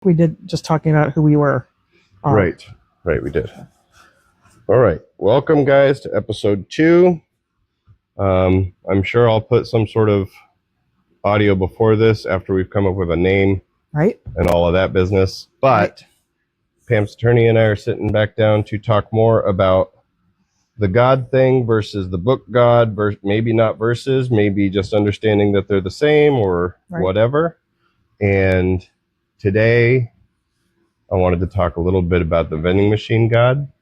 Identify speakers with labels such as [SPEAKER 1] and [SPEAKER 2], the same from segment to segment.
[SPEAKER 1] We did just talking about who we were.
[SPEAKER 2] Right, we did. All right, welcome guys to episode 2. I'm sure I'll put some sort of audio before this after we've come up with a name,
[SPEAKER 1] right,
[SPEAKER 2] and all of that business. But Pam Saturnia and I are sitting back down to talk more about the God thing versus the book God, maybe not versus, maybe just understanding that they're the same or whatever. And today I wanted to talk a little bit about the vending machine God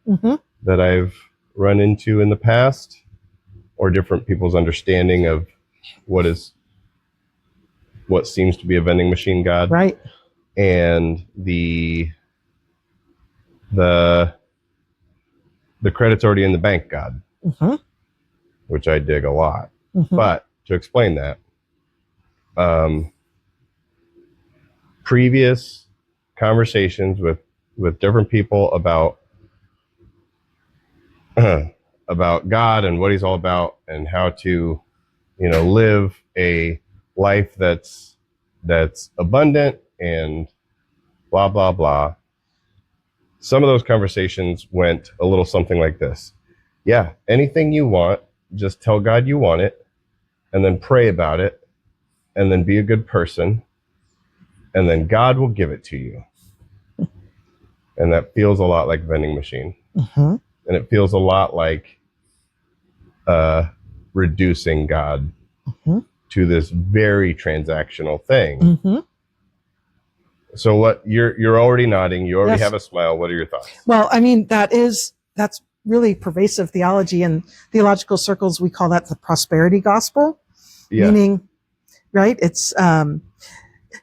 [SPEAKER 2] that I've run into in the past, or different people's understanding of what seems to be a vending machine God.
[SPEAKER 1] Right.
[SPEAKER 2] And the credit's already in the bank God, which I dig a lot. But to explain that, previous conversations with different people about God and what he's all about, and how to, live a life that's abundant and blah, blah, blah. Some of those conversations went a little something like this. Yeah, anything you want, just tell God you want it, and then pray about it, and then be a good person, and then God will give it to you. And that feels a lot like vending machine. And it feels a lot like reducing God to this very transactional thing. So what you're already nodding, you already have a smile. What are your thoughts?
[SPEAKER 1] Well, I mean, that's really pervasive theology. In theological circles, we call that the prosperity gospel. Meaning, right, it's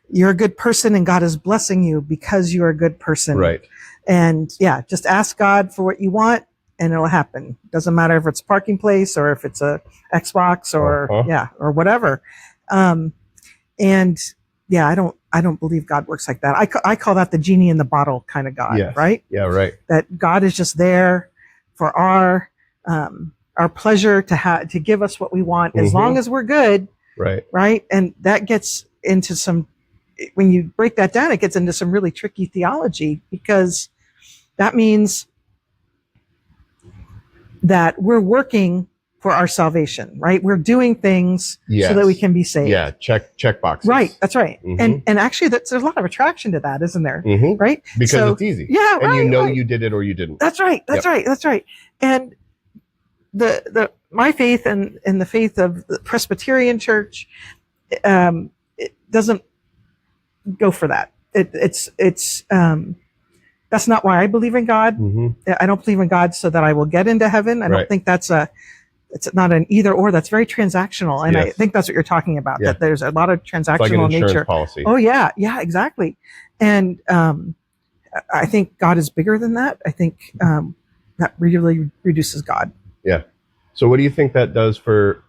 [SPEAKER 1] you're a good person and God is blessing you because you're a good person.
[SPEAKER 2] Right.
[SPEAKER 1] And just ask God for what you want and it'll happen. Doesn't matter if it's a parking place or if it's a Xbox or or whatever. I don't believe God works like that. I call that the genie in the bottle kind of God, right?
[SPEAKER 2] Yeah, right.
[SPEAKER 1] That God is just there for our pleasure to give us what we want as long as we're good.
[SPEAKER 2] Right.
[SPEAKER 1] Right. And that gets into when you break that down, it gets into some really tricky theology, because that means that we're working for our salvation, right? We're doing things so that we can be saved.
[SPEAKER 2] Yeah, check boxes.
[SPEAKER 1] Right, that's right. And actually, there's a lot of attraction to that, isn't there? Right?
[SPEAKER 2] Because it's easy.
[SPEAKER 1] Yeah,
[SPEAKER 2] and you did it or you didn't.
[SPEAKER 1] That's right. That's right. And my faith and the faith of the Presbyterian Church, it doesn't go for that. It's that's not why I believe in God. I don't believe in God so that I will get into heaven. I don't think it's not an either or. That's very transactional. And I think that's what you're talking about, that there's a lot of transactional
[SPEAKER 2] like an insurance
[SPEAKER 1] nature.
[SPEAKER 2] Policy.
[SPEAKER 1] Oh yeah, exactly. And I think God is bigger than that. I think that really reduces God.
[SPEAKER 2] Yeah. So what do you think that does for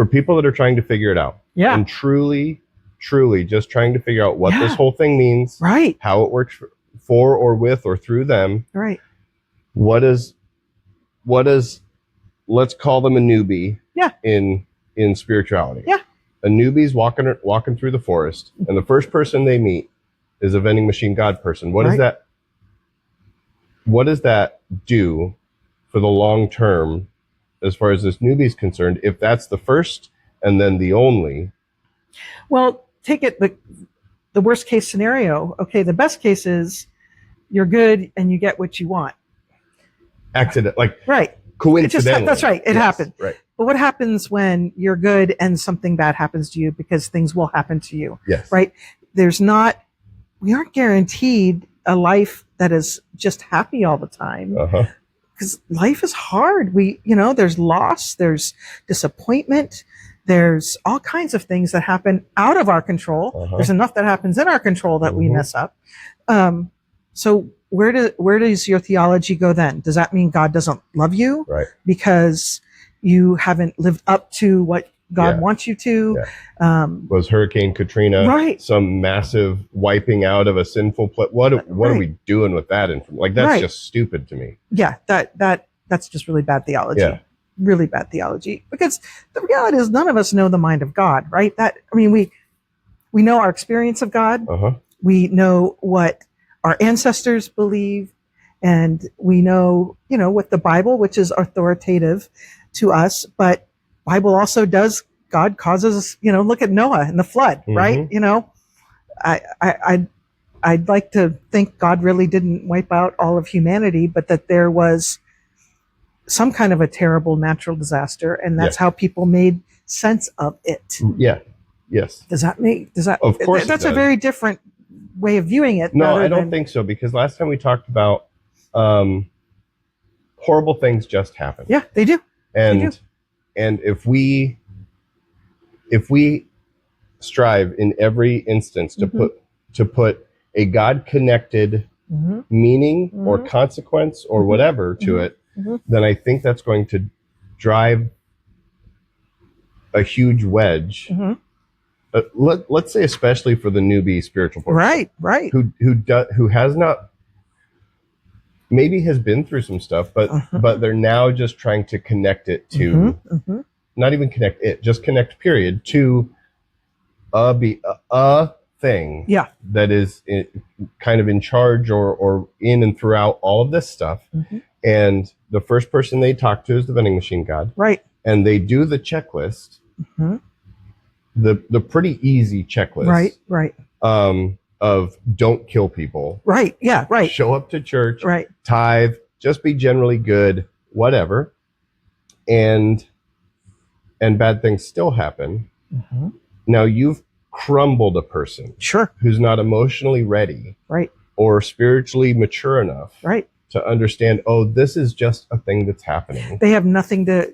[SPEAKER 2] people that are trying to figure it out?
[SPEAKER 1] Yeah.
[SPEAKER 2] And truly just trying to figure out what this whole thing means,
[SPEAKER 1] right?
[SPEAKER 2] How it works for or with or through them,
[SPEAKER 1] right?
[SPEAKER 2] What is let's call them a newbie, in spirituality. Yeah. A newbie's walking through the forest, and the first person they meet is a vending machine God person. What does that do for the long term as far as this newbie's concerned, if that's the first and then the only?
[SPEAKER 1] Well, take it the worst case scenario. Okay, the best case is you're good and you get what you want.
[SPEAKER 2] Accident,
[SPEAKER 1] right.
[SPEAKER 2] Coincidentally.
[SPEAKER 1] That's right. It happened.
[SPEAKER 2] Right.
[SPEAKER 1] But what happens when you're good and something bad happens to you? Because things will happen to you.
[SPEAKER 2] Yes.
[SPEAKER 1] Right. We aren't guaranteed a life that is just happy all the time. Because life is hard. There's loss, there's disappointment, there's all kinds of things that happen out of our control. There's enough that happens in our control that we mess up. So where does your theology go then? Does that mean God doesn't love you?
[SPEAKER 2] Right.
[SPEAKER 1] Because you haven't lived up to what God wants you to?
[SPEAKER 2] Yeah. Was Hurricane Katrina some massive wiping out of a sinful place? What are we doing with that information? That's just stupid to me.
[SPEAKER 1] Yeah, that's just really bad theology.
[SPEAKER 2] Yeah.
[SPEAKER 1] Really bad theology. Because the reality is none of us know the mind of God, right? we know our experience of God.
[SPEAKER 2] Uh-huh.
[SPEAKER 1] We know what our ancestors believe, and we know, what the Bible, which is authoritative to us, but Bible also does, God causes, look at Noah and the flood, right? I'd like to think God really didn't wipe out all of humanity, but that there was some kind of a terrible natural disaster, and that's how people made sense of it.
[SPEAKER 2] Yeah. Yes.
[SPEAKER 1] Does that
[SPEAKER 2] Of course
[SPEAKER 1] that's
[SPEAKER 2] it
[SPEAKER 1] a
[SPEAKER 2] does.
[SPEAKER 1] very different way of viewing it.
[SPEAKER 2] No, I don't think so, because last time we talked about horrible things just happen.
[SPEAKER 1] Yeah, they do.
[SPEAKER 2] And if we strive in every instance to put a God connected meaning or consequence or whatever to it, then I think that's going to drive a huge wedge. Let's say, especially for the newbie spiritual person,
[SPEAKER 1] right,
[SPEAKER 2] who has not, maybe has been through some stuff, but they're now just trying to connect it to, not even connect it, just connect period to a thing that is kind of in charge or in and throughout all of this stuff. And the first person they talk to is the vending machine God.
[SPEAKER 1] Right.
[SPEAKER 2] And they do the checklist, the pretty easy checklist.
[SPEAKER 1] Right.
[SPEAKER 2] Of don't kill people.
[SPEAKER 1] Right. Yeah. Right.
[SPEAKER 2] Show up to church.
[SPEAKER 1] Right.
[SPEAKER 2] Tithe. Just be generally good. Whatever. And bad things still happen. Now you've crumbled a person.
[SPEAKER 1] Sure.
[SPEAKER 2] Who's not emotionally ready.
[SPEAKER 1] Right.
[SPEAKER 2] Or spiritually mature enough.
[SPEAKER 1] Right.
[SPEAKER 2] To understand, oh, this is just a thing that's happening.
[SPEAKER 1] They have nothing to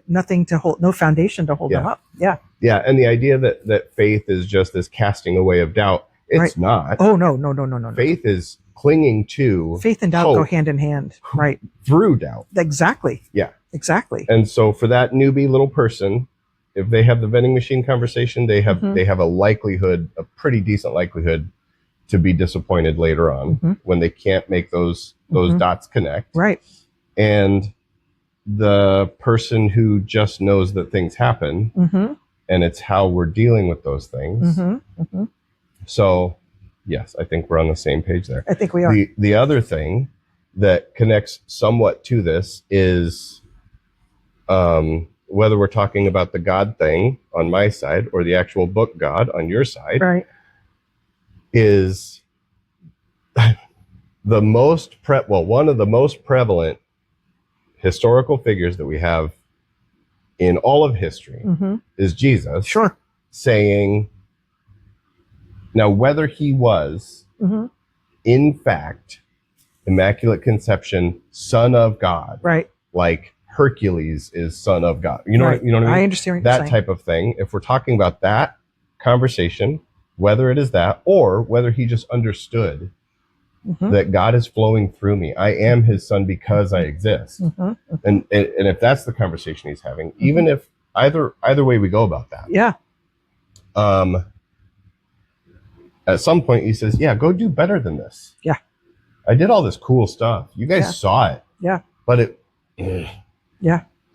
[SPEAKER 1] hold, no foundation to hold them up. Yeah.
[SPEAKER 2] Yeah. And the idea that faith is just this casting away of doubt, it's not.
[SPEAKER 1] Oh, no.
[SPEAKER 2] Faith is clinging to
[SPEAKER 1] faith and doubt
[SPEAKER 2] hope
[SPEAKER 1] go hand in hand. Right.
[SPEAKER 2] Through doubt.
[SPEAKER 1] Exactly.
[SPEAKER 2] Yeah.
[SPEAKER 1] Exactly.
[SPEAKER 2] And so for that newbie little person, if they have the vending machine conversation, they have a pretty decent likelihood to be disappointed later on when they can't make those dots connect.
[SPEAKER 1] Right.
[SPEAKER 2] And the person who just knows that things happen and it's how we're dealing with those things. So yes, I think we're on the same page there.
[SPEAKER 1] I think we are.
[SPEAKER 2] The other thing that connects somewhat to this is whether we're talking about the God thing on my side or the actual book God on your side,
[SPEAKER 1] right,
[SPEAKER 2] is one of the most prevalent historical figures that we have in all of history is Jesus.
[SPEAKER 1] Sure.
[SPEAKER 2] Saying, now whether he was in fact Immaculate Conception, Son of God,
[SPEAKER 1] right,
[SPEAKER 2] like Hercules is Son of God, you know,
[SPEAKER 1] right.
[SPEAKER 2] You know what I mean?
[SPEAKER 1] I understand what
[SPEAKER 2] that
[SPEAKER 1] you're saying.
[SPEAKER 2] type of thing. If we're talking about that conversation, whether it is that or whether he just understood that God is flowing through me, I am his son because I exist, and if that's the conversation he's having, even if either way we go about that, at some point he says, yeah, go do better than this. Yeah, I did all this cool stuff, you guys saw it, but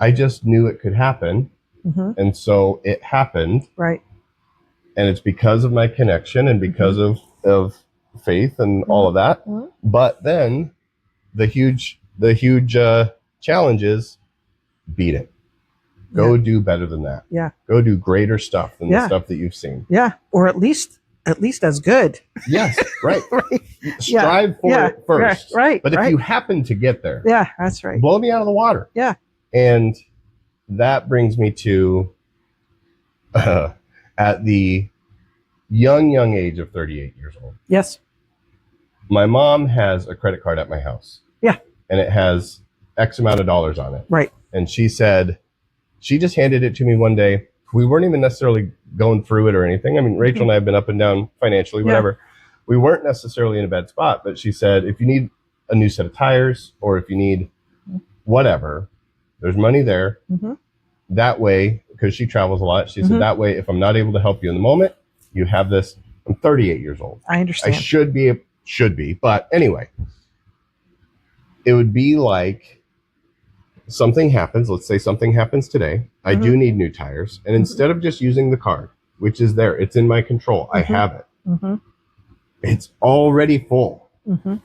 [SPEAKER 2] I just knew it could happen, and so it happened, right? And it's because of my connection and because of faith and all of that. But then the huge challenge is beat it. Go do better than that. Yeah. Go do greater stuff than the stuff that you've seen.
[SPEAKER 1] Yeah. Or at least as good.
[SPEAKER 2] Yes. Right. Right. Strive for it first.
[SPEAKER 1] Right.
[SPEAKER 2] But if you happen to get there,
[SPEAKER 1] that's right.
[SPEAKER 2] Blow me out of the water. Yeah. And that brings me to at the young age of 38 years old. Yes. My mom has a credit card at my house. Yeah. And it has X amount of dollars on it. Right. And she said, she just handed it to me one day. We weren't even necessarily going through it or anything. I mean, Rachel and I have been up and down financially, whatever. We weren't necessarily in a bad spot, but she said, if you need a new set of tires or if you need whatever, there's money there. That way, because she travels a lot, she said, that way, if I'm not able to help you in the moment, you have this. I'm 38 years old. I understand. I should be. But anyway, it would be like something happens. Let's say something happens today. I do need new tires. And instead of just using the card, which is there, it's in my control. I have it.
[SPEAKER 1] Mm-hmm.
[SPEAKER 2] It's already full.
[SPEAKER 1] Mm-hmm.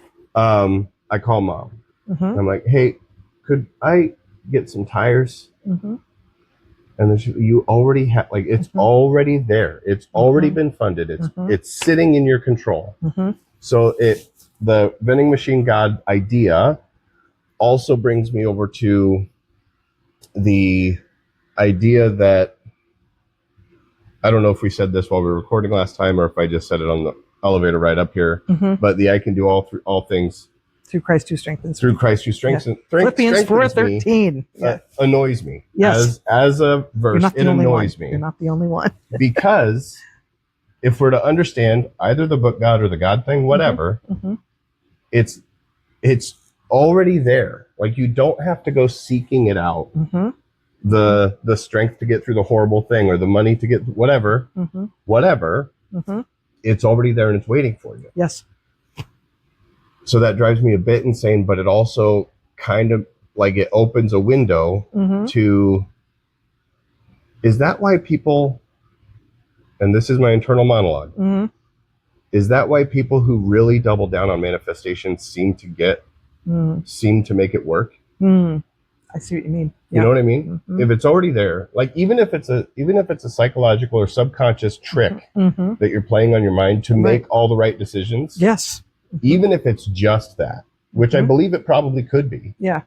[SPEAKER 2] I call mom.
[SPEAKER 1] Mm-hmm.
[SPEAKER 2] I'm like, hey, could I get some tires?
[SPEAKER 1] Mm-hmm.
[SPEAKER 2] And then you already have, like, it's
[SPEAKER 1] Mm-hmm.
[SPEAKER 2] already there. It's already
[SPEAKER 1] Mm-hmm.
[SPEAKER 2] been funded.
[SPEAKER 1] Mm-hmm.
[SPEAKER 2] It's sitting in your control.
[SPEAKER 1] Mm-hmm.
[SPEAKER 2] So the vending machine God idea also brings me over to the idea that, I don't know if we said this while we were recording last time or if I just said it on the elevator right up here,
[SPEAKER 1] Mm-hmm.
[SPEAKER 2] but I can do all things
[SPEAKER 1] through Christ who strengthens
[SPEAKER 2] through
[SPEAKER 1] me.
[SPEAKER 2] Christ who strengthens,
[SPEAKER 1] Philippians
[SPEAKER 2] strengthens me.
[SPEAKER 1] 4:13. Yeah.
[SPEAKER 2] Annoys me.
[SPEAKER 1] Yes.
[SPEAKER 2] As a verse,
[SPEAKER 1] You're not the
[SPEAKER 2] it
[SPEAKER 1] only
[SPEAKER 2] annoys
[SPEAKER 1] one.
[SPEAKER 2] me.
[SPEAKER 1] You're not the only one.
[SPEAKER 2] Because if we're to understand either the book God or the God thing, whatever,
[SPEAKER 1] Mm-hmm.
[SPEAKER 2] it's already there. Like, you don't have to go seeking it out.
[SPEAKER 1] Mm-hmm.
[SPEAKER 2] The strength to get through the horrible thing or the money to get whatever,
[SPEAKER 1] Mm-hmm.
[SPEAKER 2] whatever.
[SPEAKER 1] Mm-hmm.
[SPEAKER 2] It's already there and it's waiting for you.
[SPEAKER 1] Yes.
[SPEAKER 2] So that drives me a bit insane, but it also kind of, like, it opens a window
[SPEAKER 1] Mm-hmm.
[SPEAKER 2] to, is that why people, and this is my internal monologue,
[SPEAKER 1] Mm-hmm.
[SPEAKER 2] is that why people who really double down on manifestation seem to make it work?
[SPEAKER 1] Mm. I see what you mean.
[SPEAKER 2] You know what I mean?
[SPEAKER 1] Mm-hmm.
[SPEAKER 2] If it's already there, like, even if it's a psychological or subconscious trick
[SPEAKER 1] Mm-hmm.
[SPEAKER 2] that you're playing on your mind to make all the right decisions.
[SPEAKER 1] Yes. Mm-hmm.
[SPEAKER 2] Even if it's just that, which I believe it probably could be.
[SPEAKER 1] Yeah.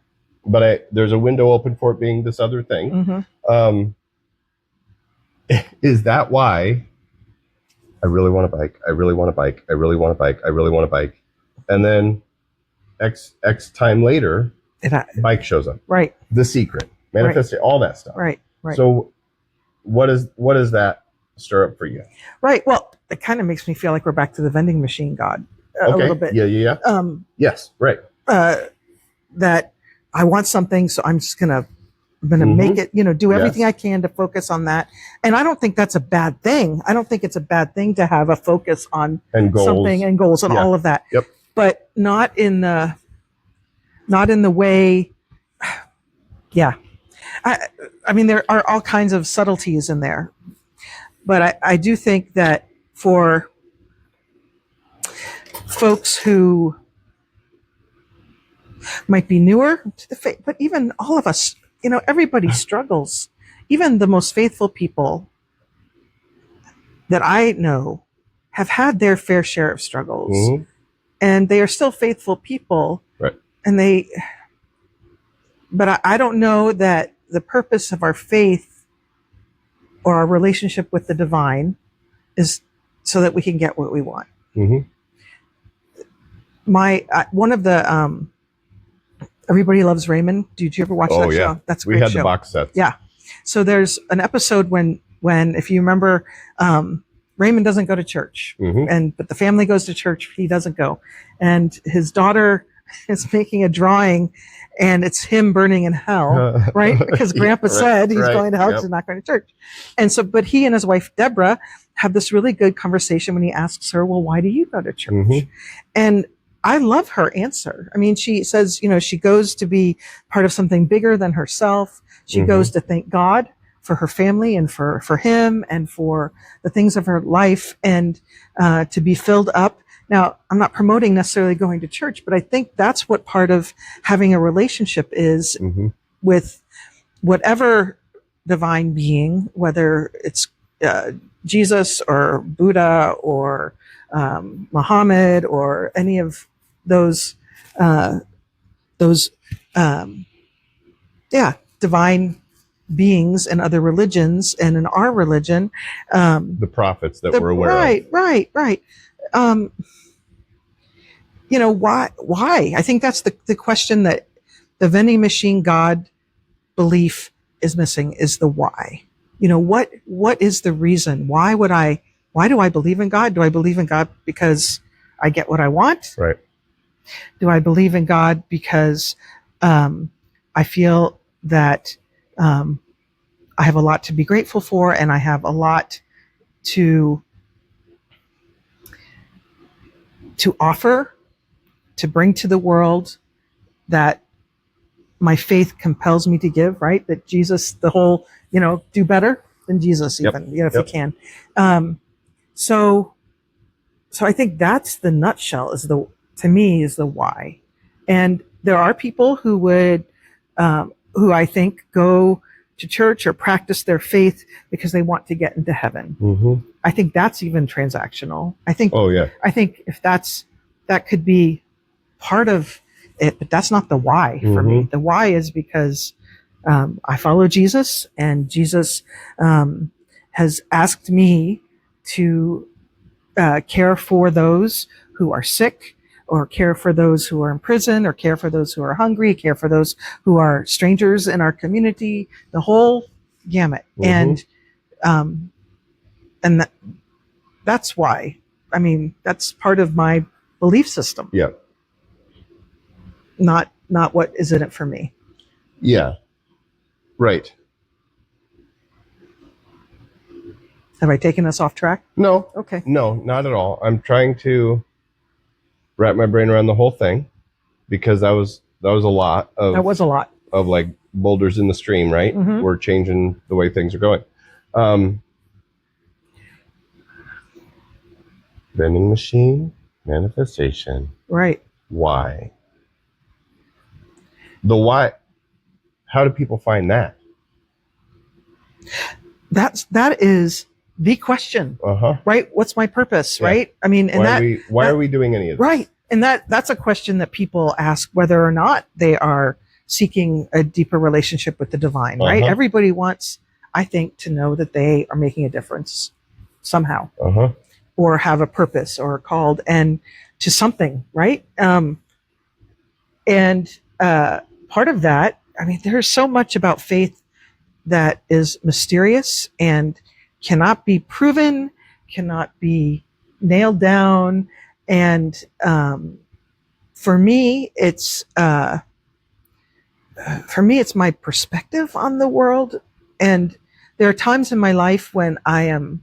[SPEAKER 2] But there's a window open for it being this other thing.
[SPEAKER 1] Mm-hmm.
[SPEAKER 2] Is that why I really want a bike? I really want a bike. I really want a bike. I really want a bike. And then X time later, bike shows up.
[SPEAKER 1] Right.
[SPEAKER 2] The Secret, manifesting, all that stuff.
[SPEAKER 1] Right. Right.
[SPEAKER 2] So what does that stir up for you?
[SPEAKER 1] Right. Well, it kind of makes me feel like we're back to the vending machine God a little bit.
[SPEAKER 2] Yeah. Yes. Right.
[SPEAKER 1] That I want something, so I'm gonna make it, do everything I can to focus on that. And I don't think that's a bad thing. I don't think it's a bad thing to have a focus on
[SPEAKER 2] and goals.
[SPEAKER 1] Something and goals and all of that.
[SPEAKER 2] Yep.
[SPEAKER 1] But not in the way. Yeah. I mean, there are all kinds of subtleties in there, but I do think that for folks who might be newer to the faith, but even all of us, everybody struggles. Even the most faithful people that I know have had their fair share of struggles,
[SPEAKER 2] Mm-hmm.
[SPEAKER 1] and they are still faithful people.
[SPEAKER 2] Right.
[SPEAKER 1] And but I don't know that the purpose of our faith or our relationship with the divine is so that we can get what we want.
[SPEAKER 2] Mm-hmm.
[SPEAKER 1] One of the Everybody Loves Raymond. Did you ever watch that show? That's a great show.
[SPEAKER 2] We had the box sets.
[SPEAKER 1] Yeah. So there's an episode when if you remember, Raymond doesn't go to church, but the family goes to church. He doesn't go, and his daughter is making a drawing, and it's him burning in hell, right? Because Grandpa said he's going to hell because he's not going to church. And so, but he and his wife Deborah have this really good conversation when he asks her, "Well, why do you go to church?"
[SPEAKER 2] Mm-hmm.
[SPEAKER 1] And I love her answer. I mean, she says, she goes to be part of something bigger than herself. She goes to thank God for her family and for him and for the things of her life, and to be filled up. Now, I'm not promoting necessarily going to church, but I think that's what part of having a relationship is with whatever divine being, whether it's Jesus or Buddha or Muhammad or any of those divine beings in other religions and in our religion.
[SPEAKER 2] The prophets that we're aware of.
[SPEAKER 1] Right. Why? I think that's the question that the vending machine God belief is missing, is the why. What is the reason? Why do I believe in God? Do I believe in God because I get what I want?
[SPEAKER 2] Right.
[SPEAKER 1] Do I believe in God because I feel that I have a lot to be grateful for, and I have a lot to offer, to bring to the world, that my faith compels me to give, right? That Jesus, the whole, do better than Jesus even, if you can. So So I think that's the nutshell, to me is the why. And there are people who would, who I think go to church or practice their faith because they want to get into heaven.
[SPEAKER 2] Mm-hmm.
[SPEAKER 1] I think that's even transactional. I think if that could be part of it, but that's not the why for me. The why is because I follow Jesus, and Jesus has asked me to care for those who are sick, or care for those who are in prison, or care for those who are hungry, care for those who are strangers in our community, the whole gamut. And that's why. I mean, that's part of my belief system.
[SPEAKER 2] Yeah.
[SPEAKER 1] Not what is in it for me.
[SPEAKER 2] Yeah. Right.
[SPEAKER 1] Have I taken us off track?
[SPEAKER 2] No.
[SPEAKER 1] Okay.
[SPEAKER 2] No, not at all. I'm trying to wrap my brain around the whole thing, because that was a lot of of like boulders in the stream, right? We're changing the way things are going. Vending machine, manifestation.
[SPEAKER 1] Right.
[SPEAKER 2] Why? The why. How do people find that?
[SPEAKER 1] That is the question. Right? What's my purpose? Yeah. Right? I mean, and
[SPEAKER 2] why are we doing any of this?
[SPEAKER 1] Right. And that's a question that people ask whether or not they are seeking a deeper relationship with the divine, right? Everybody wants, I think, to know that they are making a difference somehow, or have a purpose, or called and to something, right? And part of that, I mean, there's so much about faith that is mysterious and cannot be proven, cannot be nailed down. And for me, it's my perspective on the world. And there are times in my life when I am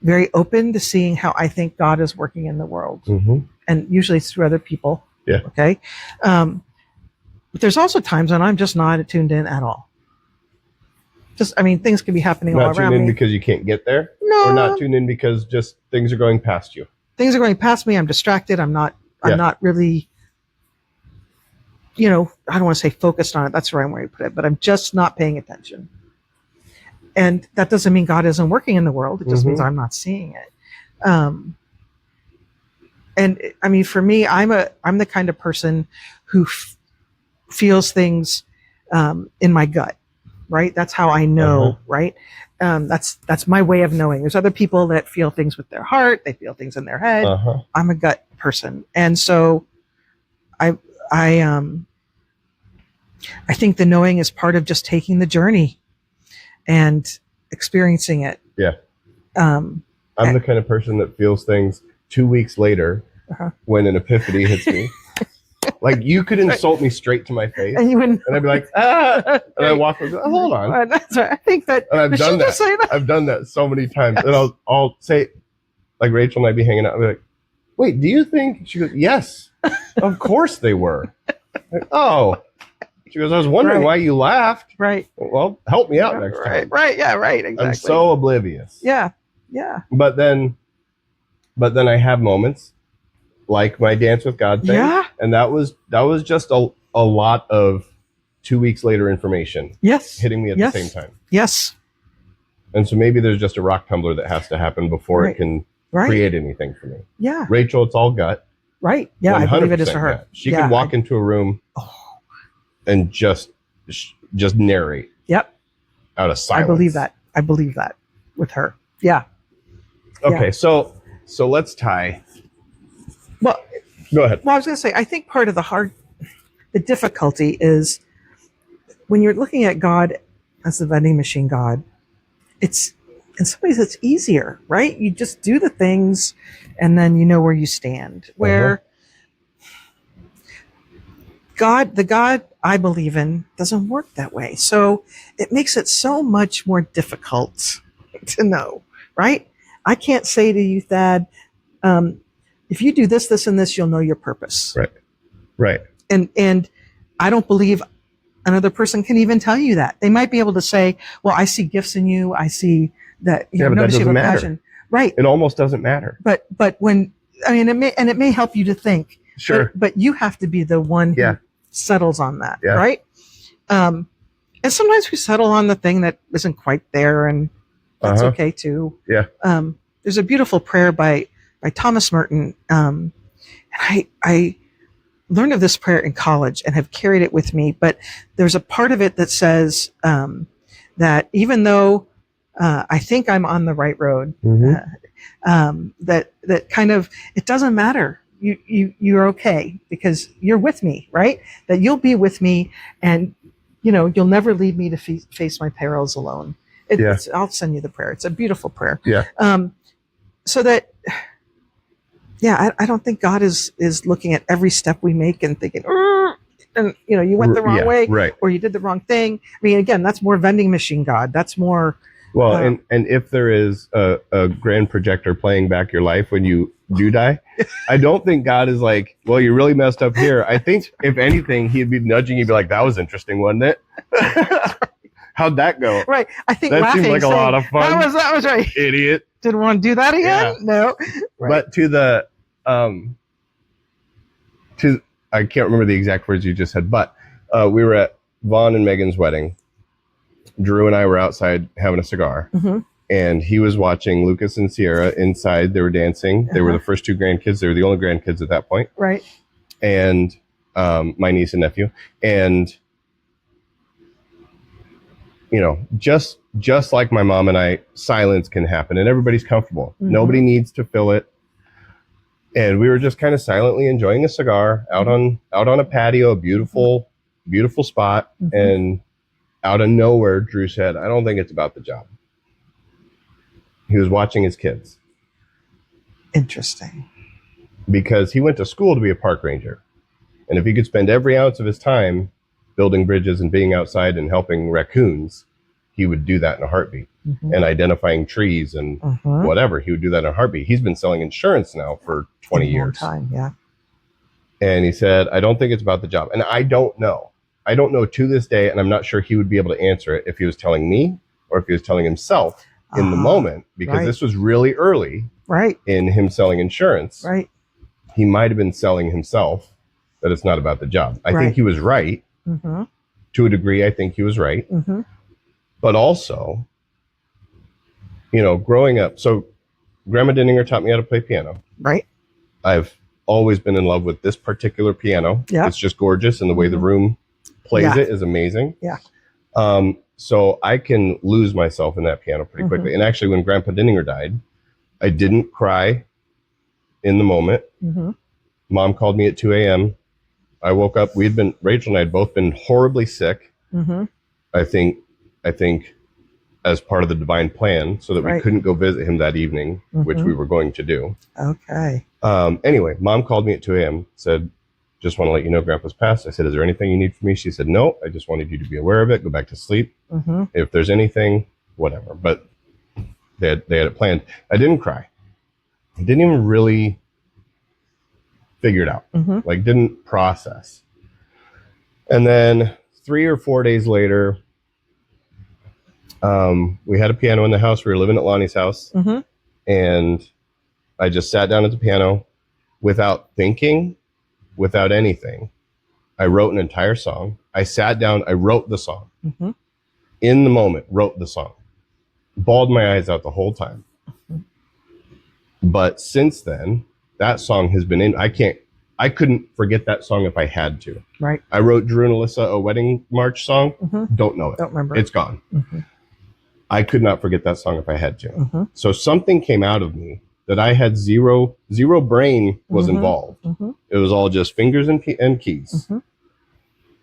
[SPEAKER 1] very open to seeing how I think God is working in the world, and usually it's through other people.
[SPEAKER 2] Yeah.
[SPEAKER 1] Okay. But there's also times when I'm just not tuned in at all. Things can be happening all around me.
[SPEAKER 2] Not tuned in because you can't get there?
[SPEAKER 1] No.
[SPEAKER 2] Or not tuned in because just things are going past you?
[SPEAKER 1] Things are going past me. I'm distracted. I'm not really, I don't want to say focused on it. That's the wrong way to put it, but I'm just not paying attention. And that doesn't mean God isn't working in the world. It just means I'm not seeing it. And I mean, for me, I'm the kind of person who feels things in my gut, right? That's how I know, right? That's my way of knowing. There's other people that feel things with their heart. They feel things in their head. I'm a gut person. And so I think the knowing is part of just taking the journey and experiencing it.
[SPEAKER 2] Yeah. I'm the kind of person that feels things 2 weeks later when an epiphany hits me. Like, you could insult me straight to my face, and I'd be like, and I walk over, hold on.
[SPEAKER 1] That's right. I think that,
[SPEAKER 2] and I've done that. I've done that so many times. And I'll say, like, Rachel and I'd be hanging out, I'll be like, wait, do you think? She goes, yes, of course they were. Like, oh. She goes, I was wondering why you laughed. Right. Well, help me out next time.
[SPEAKER 1] Right. Yeah. Right. Exactly.
[SPEAKER 2] I'm so oblivious.
[SPEAKER 1] Yeah. Yeah.
[SPEAKER 2] But then I have moments like my Dance with God thing.
[SPEAKER 1] Yeah.
[SPEAKER 2] And that was just a lot of 2 weeks later information.
[SPEAKER 1] Yes.
[SPEAKER 2] Hitting me at the same time.
[SPEAKER 1] Yes.
[SPEAKER 2] And so maybe there's just a rock tumbler that has to happen before it can create anything for me.
[SPEAKER 1] Yeah.
[SPEAKER 2] Rachel, it's all gut.
[SPEAKER 1] Right. Yeah. I believe it is for her.
[SPEAKER 2] Gut. She could walk into a room and just narrate. Yep. Out of silence.
[SPEAKER 1] I believe that with her. Yeah.
[SPEAKER 2] Okay. Yeah. So let's tie.
[SPEAKER 1] Well,
[SPEAKER 2] go ahead.
[SPEAKER 1] Well, I was going to say, I think part of the difficulty is when you're looking at God as the vending machine God, it's, in some ways it's easier, right? You just do the things and then you know where you stand. Where the God I believe in doesn't work that way. So it makes it so much more difficult to know, right? I can't say to you, Thad, if you do this, this, and this, you'll know your purpose.
[SPEAKER 2] Right. Right.
[SPEAKER 1] And I don't believe another person can even tell you that. They might be able to say, well, I see gifts in you. I see that,
[SPEAKER 2] but that doesn't matter.
[SPEAKER 1] Passion. Right.
[SPEAKER 2] It almost doesn't matter.
[SPEAKER 1] But when, I mean, it may help you to think.
[SPEAKER 2] Sure.
[SPEAKER 1] But you have to be the one who settles on that, right? And sometimes we settle on the thing that isn't quite there, and that's okay too.
[SPEAKER 2] Yeah.
[SPEAKER 1] There's a beautiful prayer by Thomas Merton. And I learned of this prayer in college and have carried it with me. But there's a part of it that says that even though I think I'm on the right road, that kind of, it doesn't matter. You're okay because you're with me, right? That you'll be with me, and you'll never leave me to face my perils alone. I'll send you the prayer. It's a beautiful prayer.
[SPEAKER 2] Yeah.
[SPEAKER 1] So that, I don't think God is looking at every step we make and thinking, and you went the wrong way,
[SPEAKER 2] right,
[SPEAKER 1] or you did the wrong thing. I mean, again, that's more vending machine God. That's more.
[SPEAKER 2] Well, and if there is a grand projector playing back your life when you do die, I don't think God is like, well, you really messed up here. I think if anything, he'd be nudging you, be like, that was interesting, wasn't it? How'd that go?
[SPEAKER 1] Right. I think
[SPEAKER 2] that seems like a lot of fun.
[SPEAKER 1] That was right.
[SPEAKER 2] Idiot.
[SPEAKER 1] Didn't want to do that again? Yeah. No. Right.
[SPEAKER 2] But to the I can't remember the exact words you just said, but we were at Vaughn and Megan's wedding. Drew and I were outside having a cigar, and he was watching Lucas and Sierra inside. They were dancing. They were the first two grandkids. They were the only grandkids at that point.
[SPEAKER 1] Right.
[SPEAKER 2] And my niece and nephew. And, just like my mom and I, silence can happen and everybody's comfortable. Nobody needs to fill it. And we were just kind of silently enjoying a cigar out on a patio, a beautiful, beautiful spot. And out of nowhere, Drew said, I don't think it's about the job. He was watching his kids.
[SPEAKER 1] Interesting.
[SPEAKER 2] Because he went to school to be a park ranger. And if he could spend every ounce of his time building bridges and being outside and helping raccoons, he would do that in a heartbeat. And identifying trees and whatever, he would do that in a heartbeat. He's been selling insurance now for 20 years.
[SPEAKER 1] Time, yeah.
[SPEAKER 2] And he said, I don't think it's about the job. And I don't know. I don't know to this day, and I'm not sure he would be able to answer it if he was telling me or if he was telling himself in the moment, because this was really early in him selling insurance.
[SPEAKER 1] Right.
[SPEAKER 2] He might have been selling himself that it's not about the job. I think he was right. To a degree, I think he was right. But also, growing up, so Grandma Dinninger taught me how to play piano.
[SPEAKER 1] Right.
[SPEAKER 2] I've always been in love with this particular piano.
[SPEAKER 1] Yeah.
[SPEAKER 2] It's just gorgeous, and the way the room plays it is amazing.
[SPEAKER 1] Yeah.
[SPEAKER 2] So I can lose myself in that piano pretty quickly. And actually, when Grandpa Dinninger died, I didn't cry in the moment. Mom called me at 2 a.m. I woke up. Rachel and I had both been horribly sick. I think as part of the divine plan, so that we couldn't go visit him that evening, which we were going to do.
[SPEAKER 1] Okay.
[SPEAKER 2] Anyway, Mom called me at 2 a.m., said, just want to let you know Grandpa's passed. I said, is there anything you need from me? She said, no, I just wanted you to be aware of it. Go back to sleep. If there's anything, whatever. But they had it planned. I didn't cry. I didn't even really figure it out. Didn't process. And then 3 or 4 days later, we had a piano in the house. We were living at Lonnie's house. And I just sat down at the piano without thinking, without anything. I wrote an entire song. I sat down, I wrote the song. In the moment, wrote the song. Bawled my eyes out the whole time. But since then, that song has been in. I couldn't forget that song if I had to.
[SPEAKER 1] Right.
[SPEAKER 2] I wrote Drew and Alyssa a wedding march song. Don't know it.
[SPEAKER 1] Don't remember.
[SPEAKER 2] It's gone. I could not forget that song if I had to. So something came out of me that I had zero brain was involved. It was all just fingers and keys.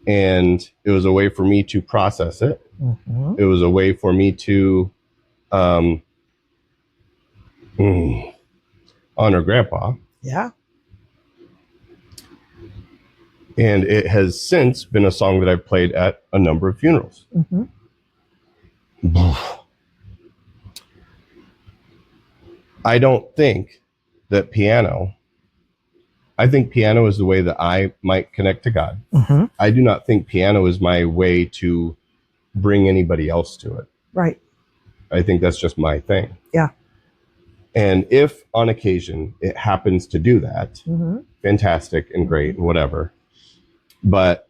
[SPEAKER 2] And it was a way for me to process it. It was a way for me to honor Grandpa.
[SPEAKER 1] Yeah.
[SPEAKER 2] And it has since been a song that I've played at a number of funerals. I don't think that I think piano is the way that I might connect to God. I do not think piano is my way to bring anybody else to it.
[SPEAKER 1] Right.
[SPEAKER 2] I think that's just my thing.
[SPEAKER 1] Yeah.
[SPEAKER 2] And if on occasion it happens to do that,
[SPEAKER 1] Mm-hmm.
[SPEAKER 2] fantastic and great and whatever. But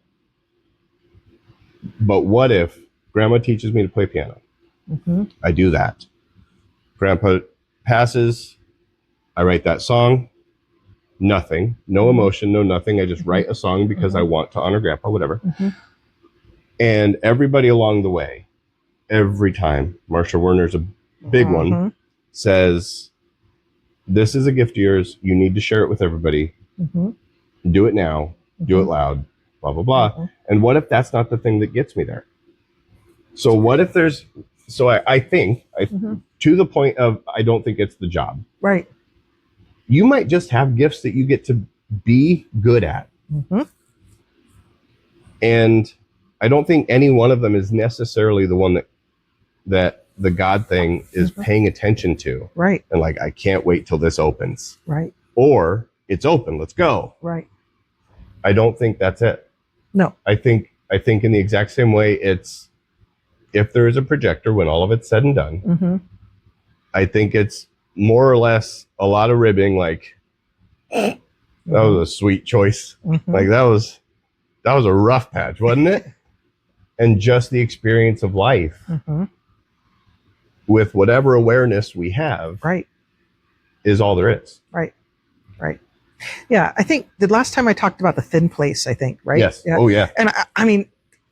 [SPEAKER 2] what if grandma teaches me to play piano?
[SPEAKER 1] Mm-hmm.
[SPEAKER 2] I do that. Grandpa passes. I write that song. Nothing. No emotion, no nothing. I just write a song because I want to honor grandpa, whatever.
[SPEAKER 1] Mm-hmm.
[SPEAKER 2] And everybody along the way, every time, Marsha Werner's a big one, says, this is a gift of yours. You need to share it with everybody.
[SPEAKER 1] Mm-hmm.
[SPEAKER 2] Do it now. Do it loud. Blah, blah, blah. And what if that's not the thing that gets me there? So what if there's... So I think, to the point of, I don't think it's the job.
[SPEAKER 1] Right.
[SPEAKER 2] You might just have gifts that you get to be good at.
[SPEAKER 1] Mm-hmm.
[SPEAKER 2] And I don't think any one of them is necessarily the one that the God thing is paying attention to.
[SPEAKER 1] Right.
[SPEAKER 2] And like, I can't wait till this opens.
[SPEAKER 1] Right.
[SPEAKER 2] Or it's open, let's go.
[SPEAKER 1] Right.
[SPEAKER 2] I don't think that's it.
[SPEAKER 1] No.
[SPEAKER 2] I think in the exact same way, it's, if there is a projector when all of it's said and done, I think it's more or less a lot of ribbing, like, that was a sweet choice. Like that was a rough patch, wasn't it? And just the experience of life with whatever awareness we have,
[SPEAKER 1] right,
[SPEAKER 2] is all there is.
[SPEAKER 1] Right. Right. Yeah. I think the last time I talked about the thin place, I think, right?
[SPEAKER 2] Yes.
[SPEAKER 1] Yeah.
[SPEAKER 2] Oh yeah.
[SPEAKER 1] And I mean,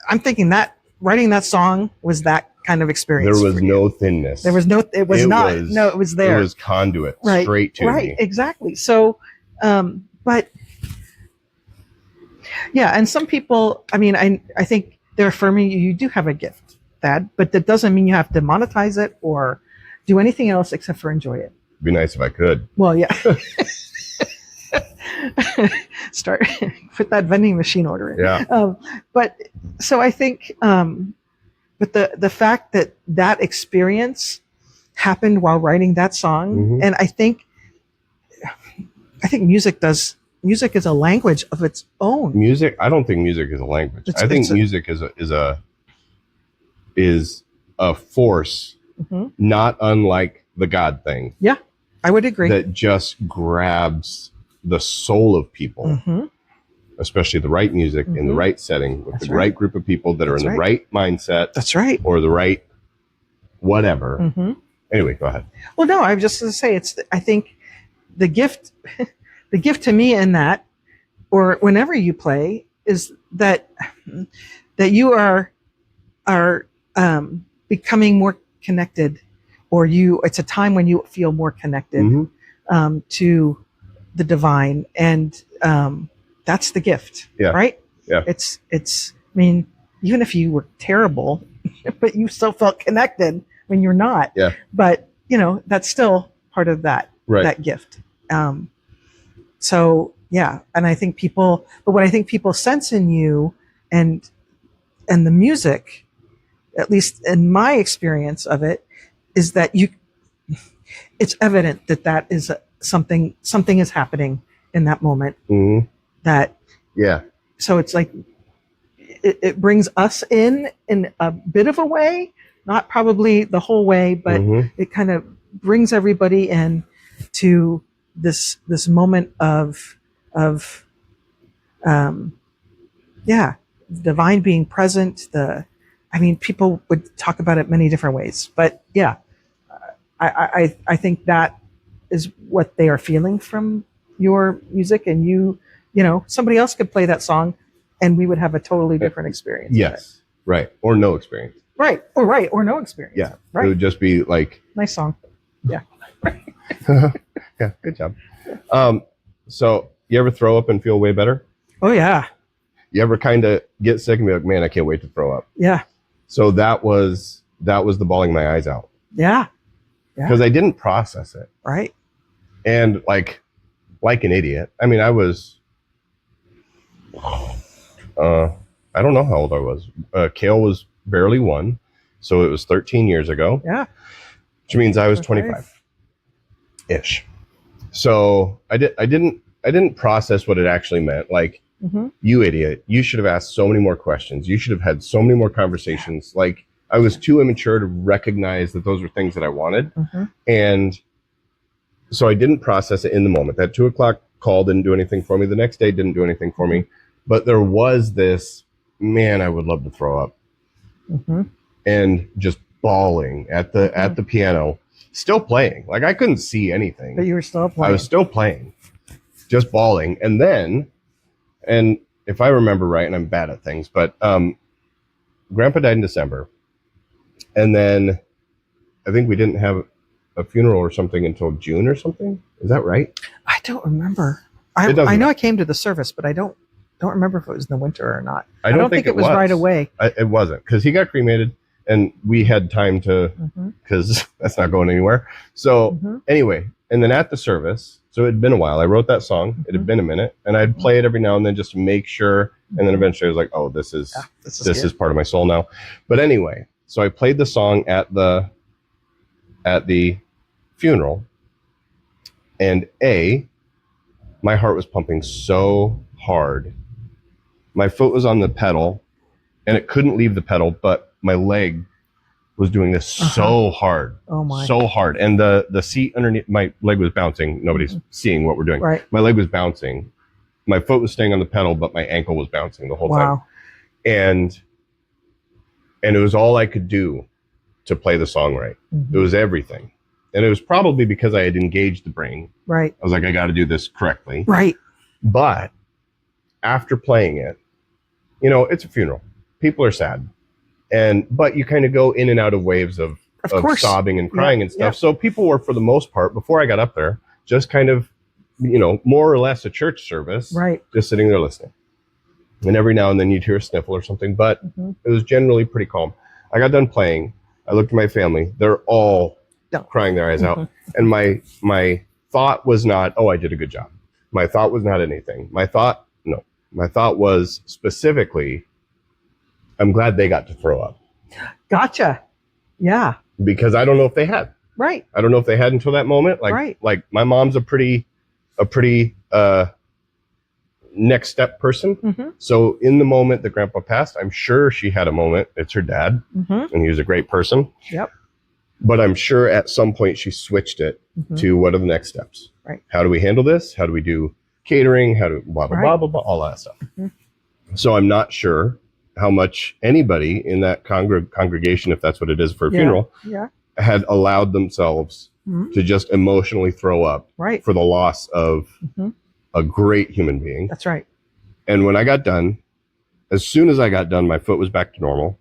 [SPEAKER 1] I'm thinking that writing that song was that kind of experience.
[SPEAKER 2] There was no thinness.
[SPEAKER 1] There was no, it was there.
[SPEAKER 2] It was conduit
[SPEAKER 1] right,
[SPEAKER 2] straight to
[SPEAKER 1] right,
[SPEAKER 2] me.
[SPEAKER 1] Exactly. So, but yeah. And some people, I mean, I think they're affirming you do have a gift, Thad, but that doesn't mean you have to monetize it or do anything else except for enjoy it.
[SPEAKER 2] It'd be nice if I could.
[SPEAKER 1] Well, yeah. Start put that vending machine order in.
[SPEAKER 2] Yeah.
[SPEAKER 1] But so I think, but the fact that experience happened while writing that song, and I think music is a language of its own.
[SPEAKER 2] Music, I don't think music is a language. I think music is a force, not unlike the God thing.
[SPEAKER 1] Yeah, I would agree.
[SPEAKER 2] That just grabs the soul of people, especially the right music in the right setting with the right group of people that are in the right mindset.
[SPEAKER 1] That's right.
[SPEAKER 2] Or the right whatever. Anyway, go ahead.
[SPEAKER 1] Well, no, I was just going to say I think the gift to me in that, or whenever you play, is that you are becoming more connected, or it's a time when you feel more connected to the divine, and that's the gift. Yeah. Right.
[SPEAKER 2] Yeah.
[SPEAKER 1] It's. I mean, even if you were terrible, but you still felt connected when you're not.
[SPEAKER 2] Yeah.
[SPEAKER 1] But that's still part of that gift. So yeah, and I think what I think people sense in you, and the music, at least in my experience of it, is that it's evident that is something is happening in that moment. That so it's like it brings us in a bit of a way, not probably the whole way, but it kind of brings everybody in to this moment of divine being present. People would talk about it many different ways, but yeah, I think that is what they are feeling from your music, and somebody else could play that song and we would have a totally different experience.
[SPEAKER 2] Yes. Right. Or no experience.
[SPEAKER 1] Right. Or no experience.
[SPEAKER 2] Yeah.
[SPEAKER 1] Right.
[SPEAKER 2] It would just be like,
[SPEAKER 1] nice song. Yeah.
[SPEAKER 2] Yeah. Good job. So you ever throw up and feel way better?
[SPEAKER 1] Oh yeah.
[SPEAKER 2] You ever kind of get sick and be like, man, I can't wait to throw up?
[SPEAKER 1] Yeah.
[SPEAKER 2] So that was the bawling my eyes out.
[SPEAKER 1] Yeah.
[SPEAKER 2] Because I didn't process it.
[SPEAKER 1] Right.
[SPEAKER 2] And like an idiot. I mean, I was, I don't know how old I was. Kale was barely 1. So it was 13 years ago.
[SPEAKER 1] Yeah.
[SPEAKER 2] Which means I was 25-ish. So I didn't process what it actually meant. Like, you idiot, you should have asked so many more questions. You should have had so many more conversations. Like, I was too immature to recognize that those were things that I wanted. And so I didn't process it in the moment. That 2:00 call didn't do anything for me. The next day didn't do anything for me. But there was this, man, I would love to throw up.
[SPEAKER 1] Mm-hmm.
[SPEAKER 2] And just bawling at the piano, still playing. Like I couldn't see anything.
[SPEAKER 1] But you were still playing.
[SPEAKER 2] I was still playing, just bawling. And then, and if I remember right, and I'm bad at things, but Grandpa died in December. And then I think we didn't have a funeral or something until June or something. Is that right?
[SPEAKER 1] I don't remember. I know I came to the service, but I don't remember if it was in the winter or not. I don't think it was right away.
[SPEAKER 2] It wasn't, because he got cremated and we had time to, because that's not going anywhere. So anyway, and then at the service, so it had been a while. I wrote that song. It had been a minute, and I'd play it every now and then just to make sure. And then eventually I was like, oh, this is part of my soul now. But anyway, so I played the song at the funeral, and my heart was pumping so hard. My foot was on the pedal and it couldn't leave the pedal, but my leg was doing this so hard. Oh my. So hard. And the seat underneath my leg was bouncing. Nobody's seeing what we're doing. Right. My leg was bouncing. My foot was staying on the pedal, but my ankle was bouncing the whole time. And it was all I could do to play the song right. It was everything. And it was probably because I had engaged the brain. Right. I was like, I got to do this correctly. Right. But after playing it, it's a funeral. People are sad. But you kind of go in and out of waves of sobbing and crying and stuff. Yeah. So people were, for the most part, before I got up there, just kind of, more or less a church service. Right. Just sitting there listening. And every now and then you'd hear a sniffle or something, but it was generally pretty calm. I got done playing. I looked at my family. They're all crying their eyes out. And my thought was not, oh, I did a good job. My thought was not anything. My thought was specifically, I'm glad they got to throw up. Gotcha. Yeah. Because I don't know if they had. Right. I don't know if they had until that moment. Like my mom's a pretty next step person. So in the moment that Grandpa passed, I'm sure she had a moment. It's her dad, and he was a great person. Yep. But I'm sure at some point she switched it to, what are the next steps? Right. How do we handle this? How do we do catering? How do blah, blah, blah, blah, blah, all that stuff. So I'm not sure how much anybody in that congregation, if that's what it is for a funeral, had allowed themselves to just emotionally throw up for the loss of a great human being. That's right. And when I got done, as soon as I got done, my foot was back to normal.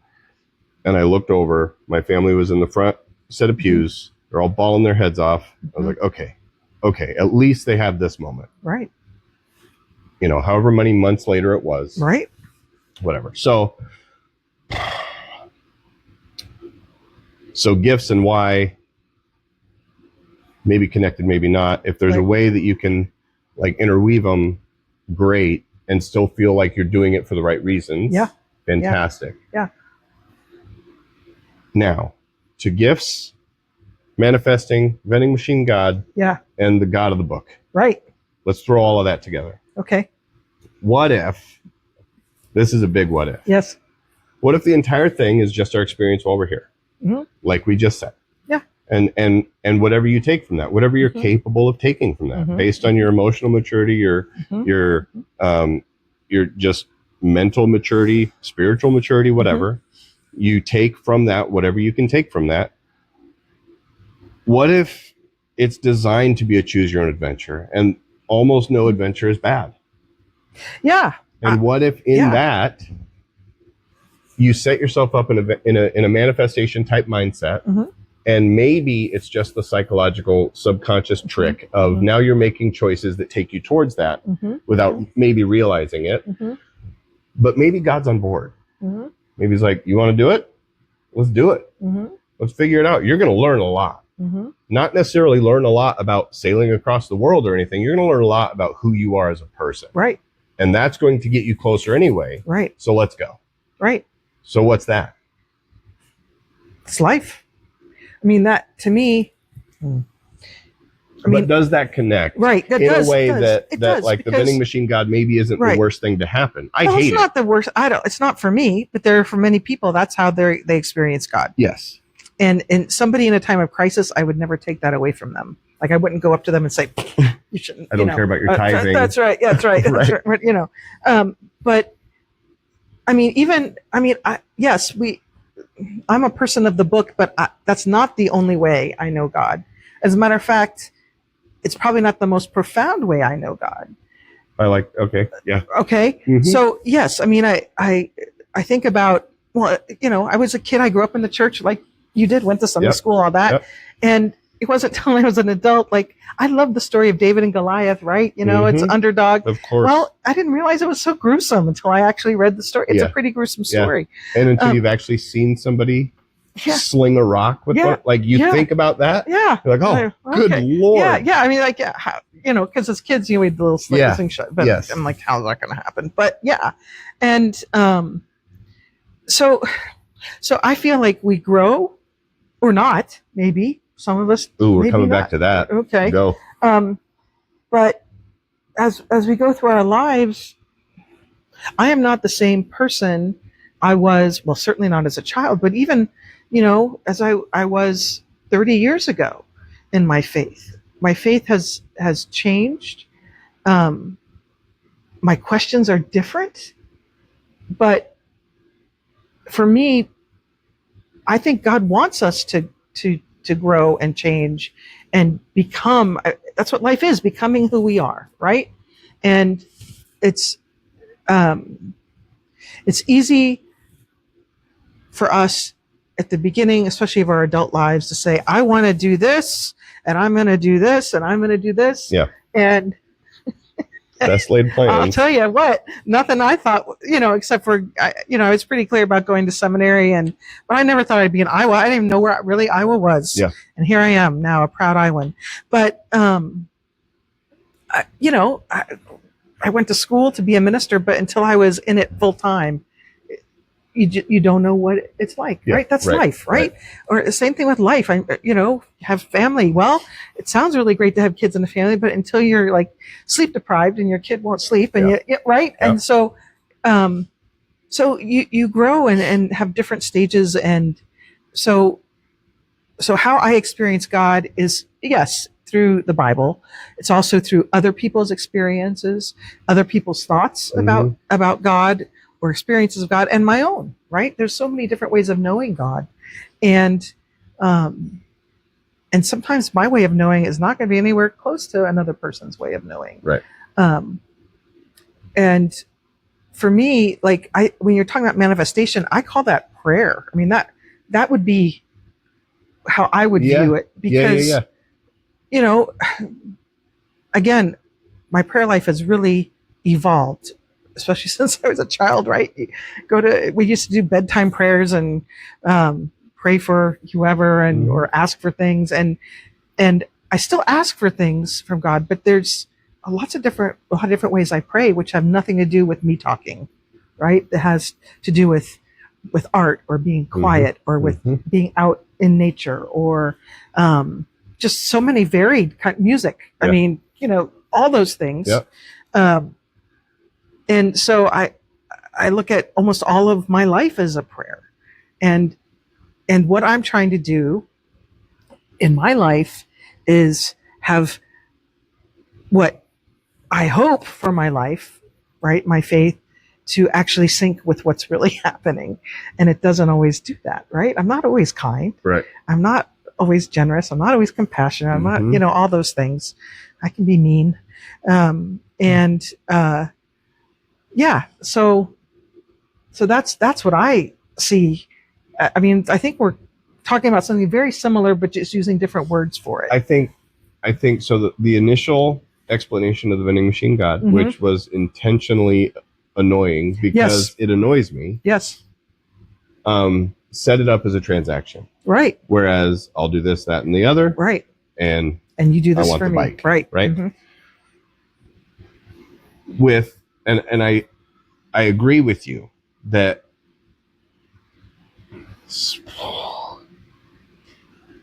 [SPEAKER 2] And I looked over, my family was in the front set of pews. They're all bawling their heads off. I was like, okay, at least they have this moment. Right. However many months later it was. Right. Whatever. So gifts and why, maybe connected, maybe not. If there's a way that you can interweave them, great, and still feel like you're doing it for the right reasons. Yeah. Fantastic. Yeah. Now, to gifts, manifesting, vending machine God, and the God of the book. Right. Let's throw all of that together. Okay. What if, this is a big what if. Yes. What if the entire thing is just our experience while we're here? Like we just said. Yeah. And whatever you take from that, whatever you're capable of taking from that, based on your emotional maturity, your just mental maturity, spiritual maturity, whatever, you take from that, whatever you can take from that. What if it's designed to be a choose your own adventure, and almost no adventure is bad? Yeah. And what if in that you set yourself up in a manifestation type mindset, and maybe it's just the psychological subconscious trick of now you're making choices that take you towards that without maybe realizing it. But maybe God's on board. Maybe he's like, you want to do it? Let's do it. Let's figure it out. You're going to learn a lot. Not necessarily learn a lot about sailing across the world or anything. You're going to learn a lot about who you are as a person. Right. And that's going to get you closer anyway. Right. So let's go. Right. So what's that? It's life. I mean, that to me. But does that connect? Right. That in a way that like the vending machine God maybe isn't the worst thing to happen. I hate it. It's not the worst. It's not for me, but for many people, that's how they experience God. Yes. And somebody in a time of crisis, I would never take that away from them.
[SPEAKER 1] Like I wouldn't go up to them and say, you shouldn't.
[SPEAKER 2] I don't care about your tithing.
[SPEAKER 1] That's right. Yeah, that's right. That's right. But, but I mean, yes, I'm a person of the book, but that's not the only way I know God. As a matter of fact, it's probably not the most profound way I know God.
[SPEAKER 2] Okay. Yeah.
[SPEAKER 1] Okay.
[SPEAKER 2] Mm-hmm.
[SPEAKER 1] So yes, I mean, I think about, well, I was a kid. I grew up in the church like you did, went to Sunday school, all that.
[SPEAKER 2] Yep.
[SPEAKER 1] And it wasn't until I was an adult, like I love the story of David and Goliath, right? It's underdog.
[SPEAKER 2] Of course.
[SPEAKER 1] Well, I didn't realize it was so gruesome until I actually read the story. It's a pretty gruesome story.
[SPEAKER 2] Yeah. And until you've actually seen somebody sling a rock with one, like you think about that.
[SPEAKER 1] Yeah.
[SPEAKER 2] You're like, oh, good Lord.
[SPEAKER 1] Yeah. Yeah. I mean, like, because as kids, we had the little slings and shit. But I'm like, how's that going to happen? But yeah. And so I feel like we grow or not, maybe. Some of us.
[SPEAKER 2] Ooh, we're coming back to that.
[SPEAKER 1] Okay.
[SPEAKER 2] Go.
[SPEAKER 1] But as we go through our lives, I am not the same person I was, well, certainly not as a child, but even, as I was 30 years ago in my faith. My faith has changed. My questions are different. But for me, I think God wants us to grow and change and become. That's what life is, becoming who we are, right? And it's easy for us at the beginning, especially of our adult lives, to say, I want to do this, and I'm going to do this, and I'm going to do this.
[SPEAKER 2] Yeah.
[SPEAKER 1] And
[SPEAKER 2] best laid plans.
[SPEAKER 1] I'll tell you what, nothing I thought, except for, I was pretty clear about going to seminary, but I never thought I'd be in Iowa. I didn't even know where really Iowa was.
[SPEAKER 2] Yeah.
[SPEAKER 1] And here I am now, a proud Iowan. But, I went to school to be a minister, but until I was in it full time, you don't know what it's like, right? That's life, right? Or the same thing with life. Have family. Well, it sounds really great to have kids in a family, but until you're like sleep deprived and your kid won't sleep, and right? Yeah. And so you grow and have different stages, and so how I experience God is, yes, through the Bible. It's also through other people's experiences, other people's thoughts about God, or experiences of God, and my own, right? There's so many different ways of knowing God. And sometimes my way of knowing is not going to be anywhere close to another person's way of knowing.
[SPEAKER 2] Right.
[SPEAKER 1] And for me, like when you're talking about manifestation, I call that prayer. I mean, that would be how I would view it, because, again, my prayer life has really evolved, especially since I was a child, right? We used to do bedtime prayers and pray for whoever or ask for things. And I still ask for things from God, but there's a lot of different ways I pray, which have nothing to do with me talking, right? It has to do with art, or being quiet, or with being out in nature, or just so many varied kind of music. Yeah. I mean, all those things. Yeah. And so I look at almost all of my life as a prayer, and what I'm trying to do in my life is have what I hope for my life, right? My faith, to actually sync with what's really happening. And it doesn't always do that, right? I'm not always kind. Right. I'm not always generous. I'm not always compassionate. I'm not, all those things. I can be mean. Yeah. So that's what I see. I mean, I think we're talking about something very similar, but just using different words for it.
[SPEAKER 2] I think so. The initial explanation of the vending machine God, which was intentionally annoying because it annoys me.
[SPEAKER 1] Yes.
[SPEAKER 2] Set it up as a transaction.
[SPEAKER 1] Right.
[SPEAKER 2] Whereas I'll do this, that, and the other.
[SPEAKER 1] Right.
[SPEAKER 2] And
[SPEAKER 1] you do this
[SPEAKER 2] I want
[SPEAKER 1] for
[SPEAKER 2] the
[SPEAKER 1] me.
[SPEAKER 2] bike.
[SPEAKER 1] Right.
[SPEAKER 2] Right. Mm-hmm. And I agree with you that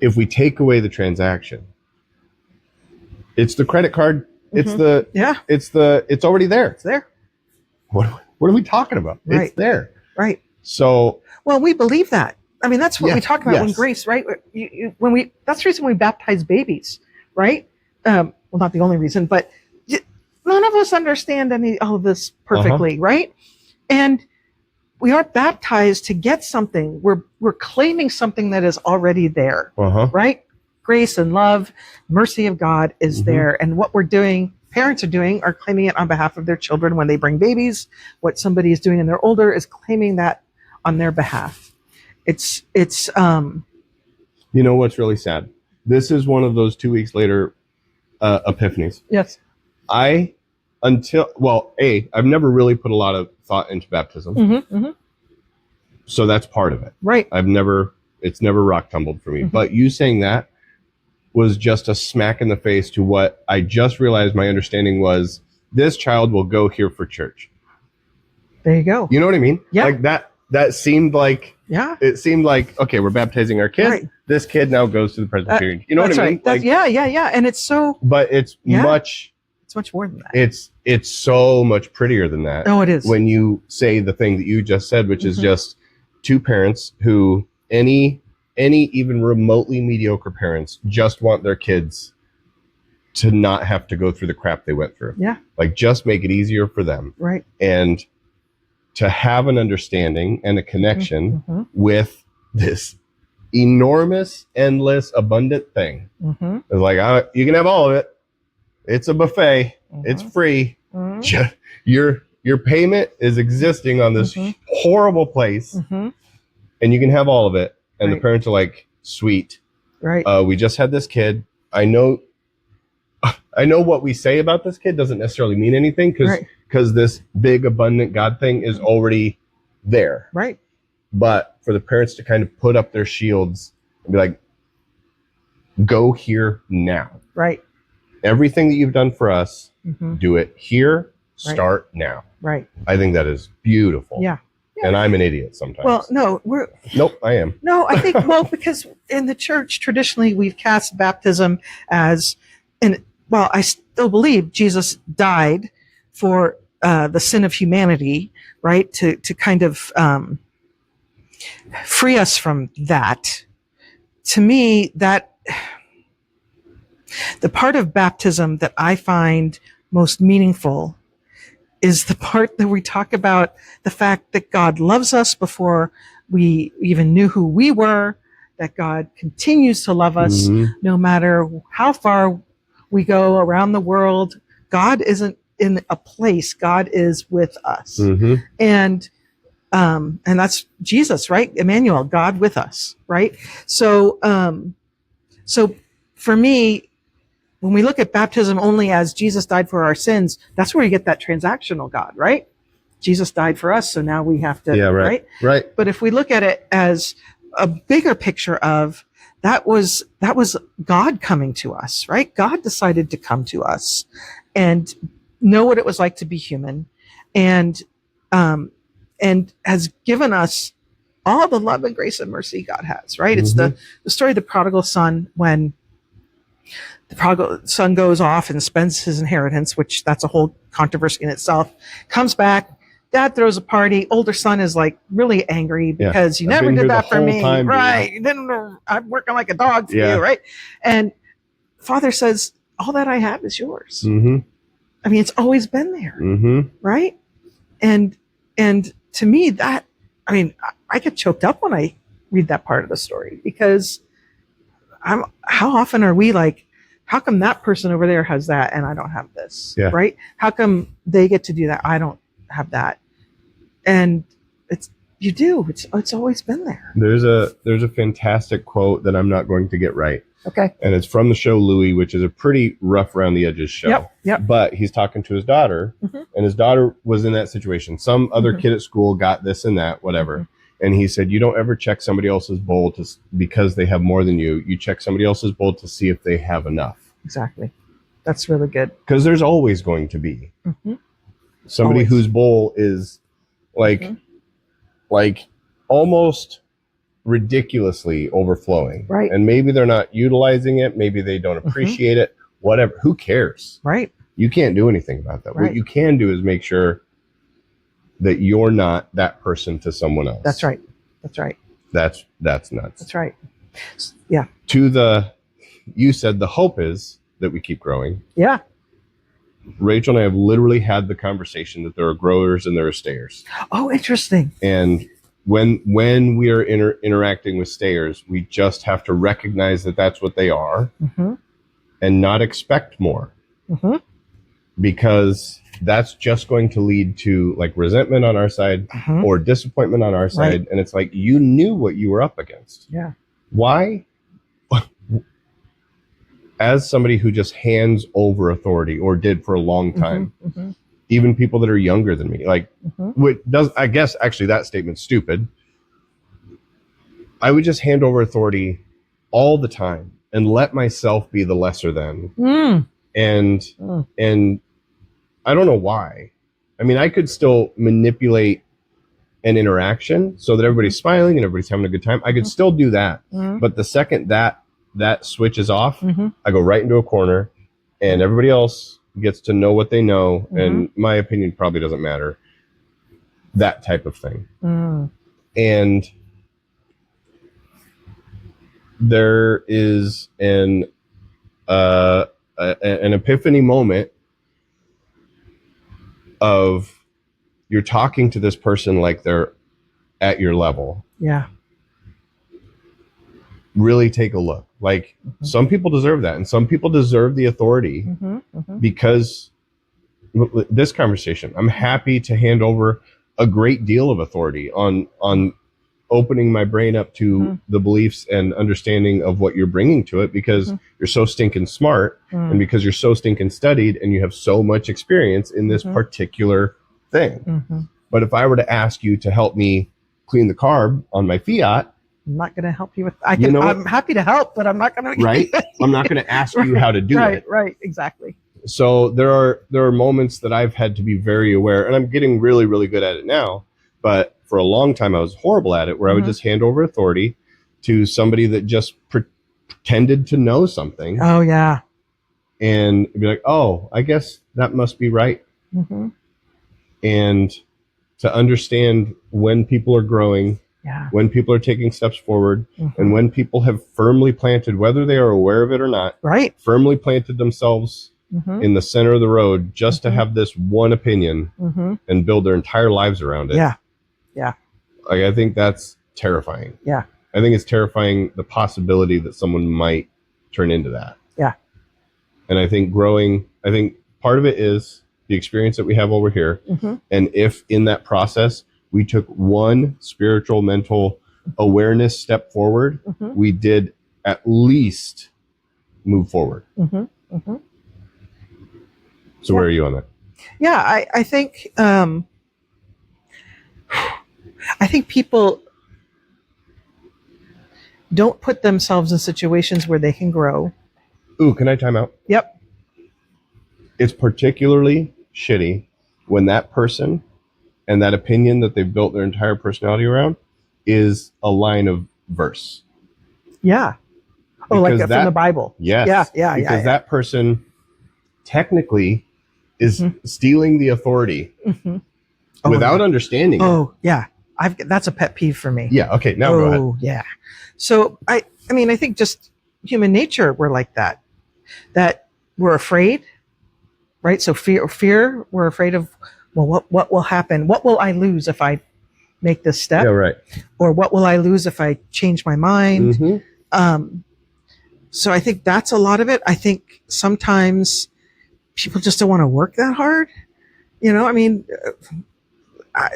[SPEAKER 2] if we take away the transaction, it's the credit card. It's it's already there. It's there. What are we talking about? Right. It's there.
[SPEAKER 1] Right.
[SPEAKER 2] So,
[SPEAKER 1] well, we believe that. I mean, that's what we talk about when grace, right? That's the reason we baptize babies, right? Well, not the only reason, but none of us understand all of this perfectly, right? And we aren't baptized to get something. We're claiming something that is already there, right? Grace and love, mercy of God is there. And what we're doing, parents are claiming it on behalf of their children when they bring babies. What somebody is doing when they're older is claiming that on their behalf. It's
[SPEAKER 2] you know what's really sad? This is one of those 2 weeks later epiphanies.
[SPEAKER 1] Yes.
[SPEAKER 2] I've never really put a lot of thought into baptism. So that's part of it.
[SPEAKER 1] Right.
[SPEAKER 2] It's never rock tumbled for me. But you saying that was just a smack in the face to what I just realized my understanding was. This child will go here for church.
[SPEAKER 1] There you go.
[SPEAKER 2] You know what I mean?
[SPEAKER 1] Yeah.
[SPEAKER 2] Like that seemed like, it seemed like, okay, we're baptizing our kid. Right. This kid now goes to the Presbyterian. You know what I mean?
[SPEAKER 1] Right. Yeah. And it's so,
[SPEAKER 2] but it's much
[SPEAKER 1] more than that.
[SPEAKER 2] It's so much prettier than that.
[SPEAKER 1] Oh, it is.
[SPEAKER 2] When you say the thing that you just said, which is just two parents who any even remotely mediocre parents just want their kids to not have to go through the crap they went through.
[SPEAKER 1] Yeah.
[SPEAKER 2] Like, just make it easier for them.
[SPEAKER 1] Right.
[SPEAKER 2] And to have an understanding and a connection with this enormous, endless, abundant thing. It's like, you can have all of it. It's a buffet. It's free. Your payment is existing on this horrible place, and you can have all of it. And the parents are like, sweet.
[SPEAKER 1] Right.
[SPEAKER 2] We just had this kid. I know what we say about this kid doesn't necessarily mean anything because this big, abundant God thing is already there.
[SPEAKER 1] Right.
[SPEAKER 2] But for the parents to kind of put up their shields and be like, go here now.
[SPEAKER 1] Right.
[SPEAKER 2] Everything that you've done for us, do it here. Start now.
[SPEAKER 1] Right.
[SPEAKER 2] I think that is beautiful.
[SPEAKER 1] Yeah.
[SPEAKER 2] And I'm an idiot sometimes.
[SPEAKER 1] Well, no,
[SPEAKER 2] Nope, I am.
[SPEAKER 1] No, I think, because in the church, traditionally, we've cast baptism as, I still believe Jesus died for the sin of humanity, right? To kind of free us from that. To me, that the part of baptism that I find most meaningful is the part that we talk about the fact that God loves us before we even knew who we were, that God continues to love us no matter how far we go around the world. God isn't in a place. God is with us. And that's Jesus, right? Emmanuel, God with us, right? So for me, when we look at baptism only as Jesus died for our sins, that's where you get that transactional God, right? Jesus died for us, so now we have to, right? But if we look at it as a bigger picture of that was God coming to us, right? God decided to come to us and know what it was like to be human, and has given us all the love and grace and mercy God has, right? It's the story of the prodigal son, when the prodigal son goes off and spends his inheritance, which that's a whole controversy in itself, comes back, dad throws a party, older son is like really angry because you never did that for me. Right. You didn't know, I'm working like a dog for you, right? And father says, all that I have is yours. I mean, it's always been there. Right. And to me I get choked up when I read that part of the story, because how often are we like, how come that person over there has that and I don't have this? Right? How come they get to do that? I don't have that. And you do. It's always been there.
[SPEAKER 2] There's a fantastic quote that I'm not going to get right.
[SPEAKER 1] Okay.
[SPEAKER 2] And it's from the show Louie, which is a pretty rough around the edges show.
[SPEAKER 1] Yep.
[SPEAKER 2] But he's talking to his daughter, and his daughter was in that situation. Some other kid at school got this and that, whatever. And he said, you don't ever check somebody else's bowl because they have more than you. You check somebody else's bowl to see if they have enough.
[SPEAKER 1] Exactly. That's really good.
[SPEAKER 2] Because there's always going to be somebody whose bowl is like almost ridiculously overflowing.
[SPEAKER 1] Right.
[SPEAKER 2] And maybe they're not utilizing it. Maybe they don't appreciate it. Whatever. Who cares? Right. You can't do anything about that. What you can do is make sure that you're not that person to someone else.
[SPEAKER 1] That's right. That's right.
[SPEAKER 2] That's nuts.
[SPEAKER 1] That's right. Yeah.
[SPEAKER 2] You said the hope is that we keep growing.
[SPEAKER 1] Yeah.
[SPEAKER 2] Rachel and I have literally had the conversation that there are growers and there are stayers.
[SPEAKER 1] Oh, interesting.
[SPEAKER 2] And when we are interacting with stayers, we just have to recognize that that's what they are, and not expect more, because that's just going to lead to like resentment on our side or disappointment on our side.
[SPEAKER 1] Right.
[SPEAKER 2] And it's like, you knew what you were up against.
[SPEAKER 1] Yeah.
[SPEAKER 2] Why? As somebody who just hands over authority, or did for a long time, even people that are younger than me, like, I guess actually that statement's stupid. I would just hand over authority all the time and let myself be the lesser than. And I don't know why. I mean, I could still manipulate an interaction so that everybody's smiling and everybody's having a good time. I could still do that. But the second that switches off, I go right into a corner, and everybody else gets to know what they know, and my opinion probably doesn't matter. That type of thing. And there is an epiphany moment of you're talking to this person like they're at your level.
[SPEAKER 1] Yeah.
[SPEAKER 2] Really take a look. Like, some people deserve that, and some people deserve the authority because this conversation, I'm happy to hand over a great deal of authority on opening my brain up to the beliefs and understanding of what you're bringing to it, because you're so stinking smart, and because you're so stinking studied, and you have so much experience in this particular thing. But if I were to ask you to help me clean the carb on my Fiat,
[SPEAKER 1] I'm not going to help you with. I'm happy to help, but I'm not going to.
[SPEAKER 2] Right. I'm not going to ask you how to do it.
[SPEAKER 1] Right. Exactly.
[SPEAKER 2] So there are moments that I've had to be very aware, and I'm getting really, really good at it now. But for a long time, I was horrible at it, where I would just hand over authority to somebody that just pretended to know something.
[SPEAKER 1] Oh yeah.
[SPEAKER 2] And be like, oh, I guess that must be right. And to understand when people are growing.
[SPEAKER 1] Yeah.
[SPEAKER 2] When people are taking steps forward, and when people have firmly planted, whether they are aware of it or not, firmly planted themselves in the center of the road just to have this one opinion and build their entire lives around it.
[SPEAKER 1] Yeah.
[SPEAKER 2] Like, I think that's terrifying.
[SPEAKER 1] Yeah.
[SPEAKER 2] I think it's terrifying, the possibility that someone might turn into that.
[SPEAKER 1] Yeah.
[SPEAKER 2] And I think part of it is the experience that we have over here. And if in that process, we took one spiritual, mental awareness step forward, we did at least move forward. So where are you on that?
[SPEAKER 1] Yeah, I think people don't put themselves in situations where they can grow.
[SPEAKER 2] Ooh, can I time out?
[SPEAKER 1] Yep.
[SPEAKER 2] It's particularly shitty when that person and that opinion that they've built their entire personality around is a line of verse.
[SPEAKER 1] Yeah. Oh, like from the Bible.
[SPEAKER 2] Yes.
[SPEAKER 1] Yeah.
[SPEAKER 2] Because that person technically is stealing the authority without understanding it.
[SPEAKER 1] Oh, yeah. That's a pet peeve for me.
[SPEAKER 2] Yeah. Okay. Now go ahead.
[SPEAKER 1] Oh, yeah. So I mean, I think just human nature, we're like that we're afraid, right? So fear, we're afraid of, well, what will happen? What will I lose if I make this step?
[SPEAKER 2] Yeah, right.
[SPEAKER 1] Or what will I lose if I change my mind? So I think that's a lot of it. I think sometimes people just don't want to work that hard. I mean,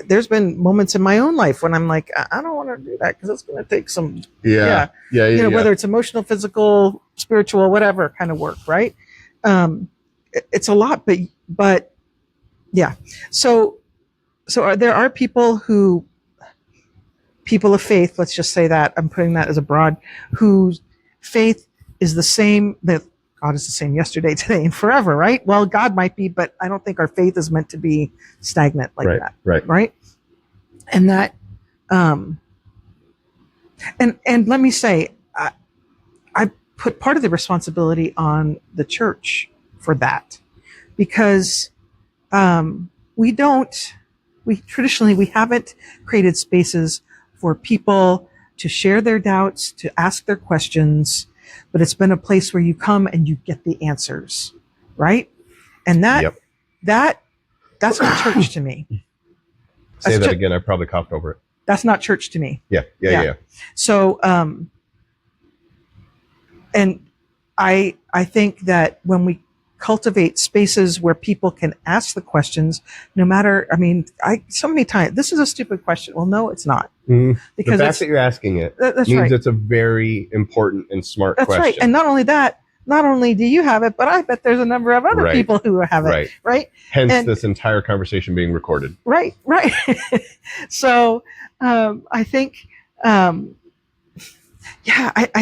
[SPEAKER 1] there's been moments in my own life when I'm like, I don't want to do that because it's going to take some, whether it's emotional, physical, spiritual, whatever kind of work, right? It's a lot, but yeah. So there are people of faith, let's just say that, I'm putting that as a broad, whose faith is the same, that God is the same yesterday, today, and forever, right? Well, God might be, but I don't think our faith is meant to be stagnant like that. Right. And that, and let me say, I put part of the responsibility on the church for that, because we traditionally haven't created spaces for people to share their doubts, to ask their questions, but it's been a place where you come and you get the answers, right? And
[SPEAKER 2] Yep.
[SPEAKER 1] that's not church to me.
[SPEAKER 2] Say
[SPEAKER 1] That's
[SPEAKER 2] that again. I probably coughed over it.
[SPEAKER 1] That's not church to me.
[SPEAKER 2] Yeah.
[SPEAKER 1] So, and I think that when we cultivate spaces where people can ask the questions, no matter, I mean, so many times, this is a stupid question. Well, no, it's not.
[SPEAKER 2] The
[SPEAKER 1] Because
[SPEAKER 2] fact that you're asking it
[SPEAKER 1] that's
[SPEAKER 2] means
[SPEAKER 1] right.
[SPEAKER 2] it's a very important and smart
[SPEAKER 1] That's
[SPEAKER 2] question.
[SPEAKER 1] right. And not only that, not only do you have it, but I bet there's a number of other
[SPEAKER 2] Right.
[SPEAKER 1] people who have it.
[SPEAKER 2] Right.
[SPEAKER 1] Right.
[SPEAKER 2] Hence this entire conversation being recorded.
[SPEAKER 1] Right. So I think, I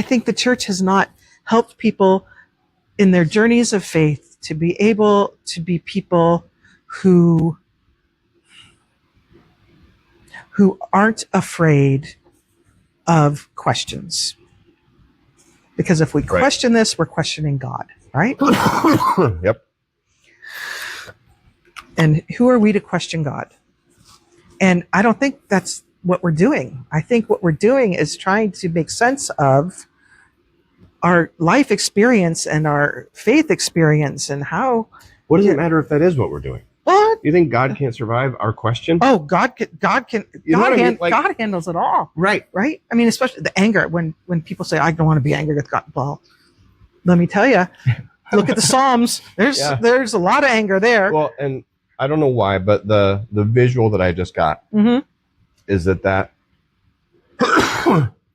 [SPEAKER 1] think the church has not helped people in their journeys of faith to be able to be people who aren't afraid of questions. Because if we question this, we're questioning God, right?
[SPEAKER 2] Yep.
[SPEAKER 1] And who are we to question God? And I don't think that's what we're doing. I think what we're doing is trying to make sense of our life experience and our faith experience and how.
[SPEAKER 2] What does it matter if that is what we're doing?
[SPEAKER 1] What?
[SPEAKER 2] You think God can't survive our question?
[SPEAKER 1] Oh, God can.
[SPEAKER 2] You know what I mean? Like,
[SPEAKER 1] God handles it all.
[SPEAKER 2] Right.
[SPEAKER 1] Right. I mean, especially the anger when people say, "I don't want to be angry with God." Well, let me tell you, look at the Psalms. There's a lot of anger there.
[SPEAKER 2] Well, and I don't know why, but the visual that I just got is that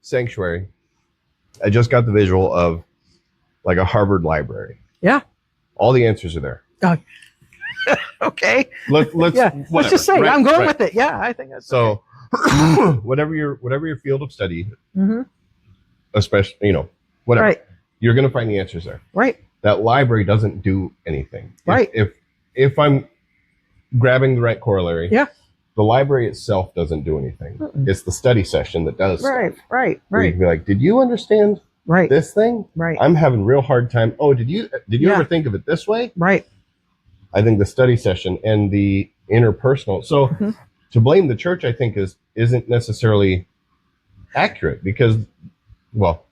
[SPEAKER 2] sanctuary. I just got the visual of like a Harvard library.
[SPEAKER 1] Yeah.
[SPEAKER 2] All the answers are there. Let's
[SPEAKER 1] Okay. Let's just say I'm going with it. Yeah, I think that's
[SPEAKER 2] so. Okay. whatever your field of study, especially whatever, you're going to find the answers there.
[SPEAKER 1] Right.
[SPEAKER 2] That library doesn't do anything.
[SPEAKER 1] Right.
[SPEAKER 2] If I'm grabbing the right corollary, the library itself doesn't do anything. It's the study session that does.
[SPEAKER 1] Right.
[SPEAKER 2] Stuff. Right. You can be like, did you understand this thing?
[SPEAKER 1] Right.
[SPEAKER 2] I'm having real hard time. Oh, did you ever think of it this way?
[SPEAKER 1] Right.
[SPEAKER 2] I think the study session and the interpersonal. So to blame the church, I think isn't necessarily accurate because, well,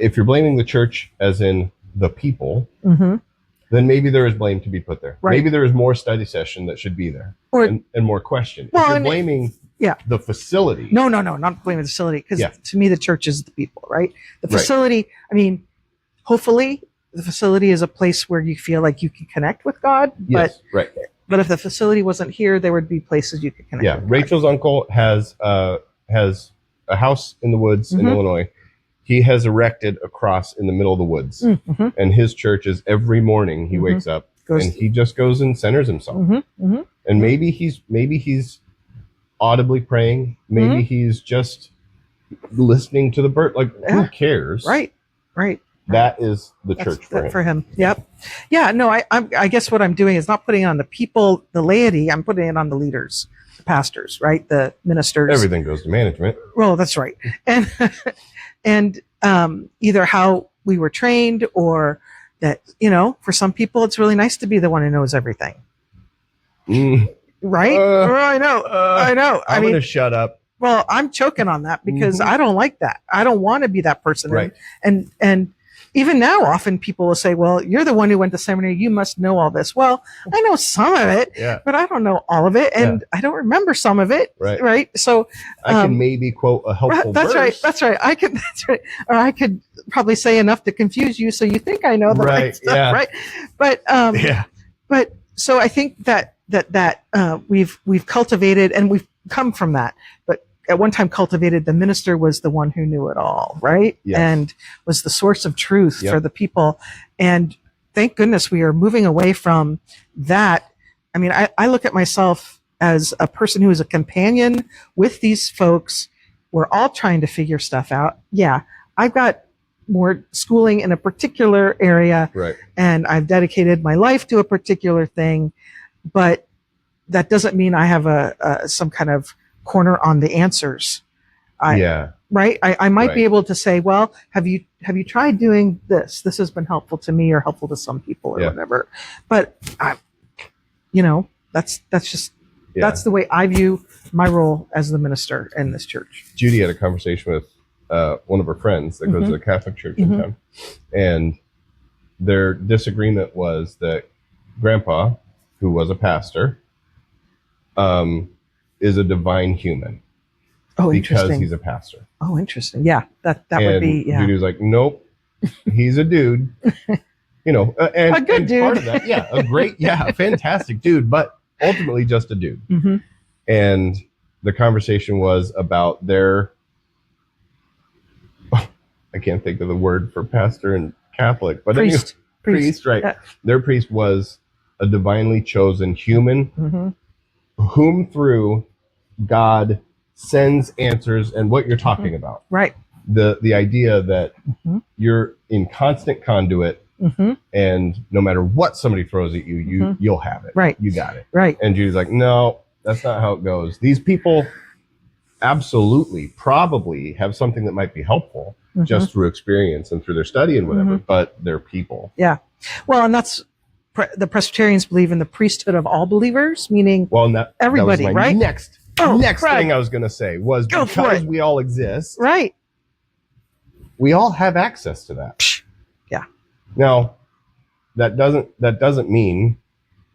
[SPEAKER 2] if you're blaming the church as in the people, then maybe there is blame to be put there. Right. Maybe there is more study session that should be there and more question. Well, if you're blaming the facility.
[SPEAKER 1] No, not blaming the facility because to me, the church is the people, right? The facility, I mean, hopefully the facility is a place where you feel like you can connect with God.
[SPEAKER 2] Yes,
[SPEAKER 1] but if the facility wasn't here, there would be places you could connect with God.
[SPEAKER 2] Rachel's uncle has a house in the woods in Illinois. He has erected a cross in the middle of the woods. And his church is every morning he wakes up and he just goes and centers himself. And maybe he's audibly praying. Maybe he's just listening to the bird. Like, who cares?
[SPEAKER 1] Right.
[SPEAKER 2] That is the church
[SPEAKER 1] for him. Yep. Yeah. No, I guess what I'm doing is not putting it on the people, the laity. I'm putting it on the leaders, the pastors, right? The ministers.
[SPEAKER 2] Everything goes to management.
[SPEAKER 1] Well, that's right. And either how we were trained or that, for some people, it's really nice to be the one who knows everything. Right? I know.
[SPEAKER 2] I'm going to shut up.
[SPEAKER 1] Well, I'm choking on that because I don't like that. I don't want to be that person.
[SPEAKER 2] Right.
[SPEAKER 1] And even now, often people will say, well, you're the one who went to seminary. You must know all this. Well, I know some of it, but I don't know all of it. And I don't remember some of it. Right. So
[SPEAKER 2] I can maybe quote a helpful verse.
[SPEAKER 1] That's right. Or I could probably say enough to confuse you. So you think I know the right stuff. Right. But so I think that we've cultivated and we've come from that, but at one time cultivated the minister was the one who knew it all, right? Yes. And was the source of truth for the people. And thank goodness we are moving away from that. I mean, I look at myself as a person who is a companion with these folks. We're all trying to figure stuff out. Yeah, I've got more schooling in a particular area, and I've dedicated my life to a particular thing, but that doesn't mean I have some kind of corner on the answers. Right. I might be able to say, well, have you tried doing this? This has been helpful to me or helpful to some people or whatever. But that's just, that's the way I view my role as the minister in this church.
[SPEAKER 2] Judy had a conversation with one of her friends that goes to the Catholic church in town, and their disagreement was that Grandpa, who was a pastor, is a divine human.
[SPEAKER 1] Oh,
[SPEAKER 2] because
[SPEAKER 1] interesting.
[SPEAKER 2] he's a pastor.
[SPEAKER 1] Oh, interesting. Yeah, that would be. Yeah.
[SPEAKER 2] Judy was like, nope, he's a dude. And
[SPEAKER 1] A good
[SPEAKER 2] and
[SPEAKER 1] dude.
[SPEAKER 2] part of that, yeah, a fantastic dude, but ultimately just a dude.
[SPEAKER 1] Mm-hmm.
[SPEAKER 2] And the conversation was about their, I can't think of the word for pastor and Catholic, but
[SPEAKER 1] Priest,
[SPEAKER 2] right?
[SPEAKER 1] Yeah.
[SPEAKER 2] Their priest was a divinely chosen human, whom through God sends answers, and what you're talking about,
[SPEAKER 1] right?
[SPEAKER 2] The idea that you're in constant conduit. And no matter what somebody throws at you, you'll have it.
[SPEAKER 1] Right.
[SPEAKER 2] You got it.
[SPEAKER 1] Right.
[SPEAKER 2] And Judy's like, no, that's not how it goes. These people absolutely probably have something that might be helpful just through experience and through their study and whatever, but they're people.
[SPEAKER 1] Yeah. Well, and that's the Presbyterians believe in the priesthood of all believers, meaning everybody,
[SPEAKER 2] that was my
[SPEAKER 1] right?
[SPEAKER 2] Next thing I was going to say was because we all exist.
[SPEAKER 1] Right.
[SPEAKER 2] We all have access to that.
[SPEAKER 1] Yeah.
[SPEAKER 2] Now, that doesn't mean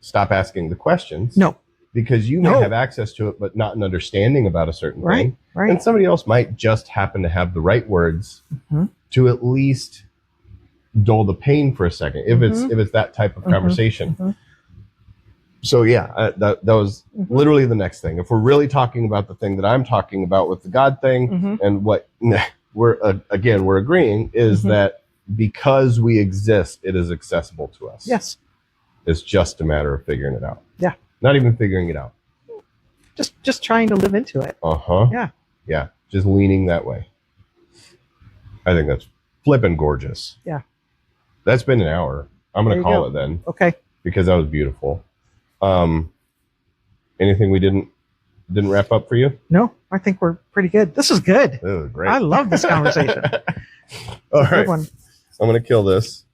[SPEAKER 2] stop asking the questions.
[SPEAKER 1] No.
[SPEAKER 2] Because you may have access to it, but not an understanding about a certain thing.
[SPEAKER 1] Right.
[SPEAKER 2] And somebody else might just happen to have the right words to at least dull the pain for a second, if it's that type of conversation. So yeah, that was literally the next thing. If we're really talking about the thing that I'm talking about with the God thing, and what we're agreeing is that because we exist, it is accessible to us.
[SPEAKER 1] Yes.
[SPEAKER 2] It's just a matter of figuring it out.
[SPEAKER 1] Yeah.
[SPEAKER 2] Not even figuring it out.
[SPEAKER 1] Just trying to live into it. Yeah.
[SPEAKER 2] Yeah. Just leaning that way. I think that's flippin' gorgeous.
[SPEAKER 1] Yeah.
[SPEAKER 2] That's been an hour. I'm going to call it then.
[SPEAKER 1] Okay.
[SPEAKER 2] Because that was beautiful. Anything we didn't wrap up for you?
[SPEAKER 1] No, I think we're pretty good. This is good.
[SPEAKER 2] This is great.
[SPEAKER 1] I love this conversation.
[SPEAKER 2] All right.
[SPEAKER 1] Good one.
[SPEAKER 2] I'm going to kill this.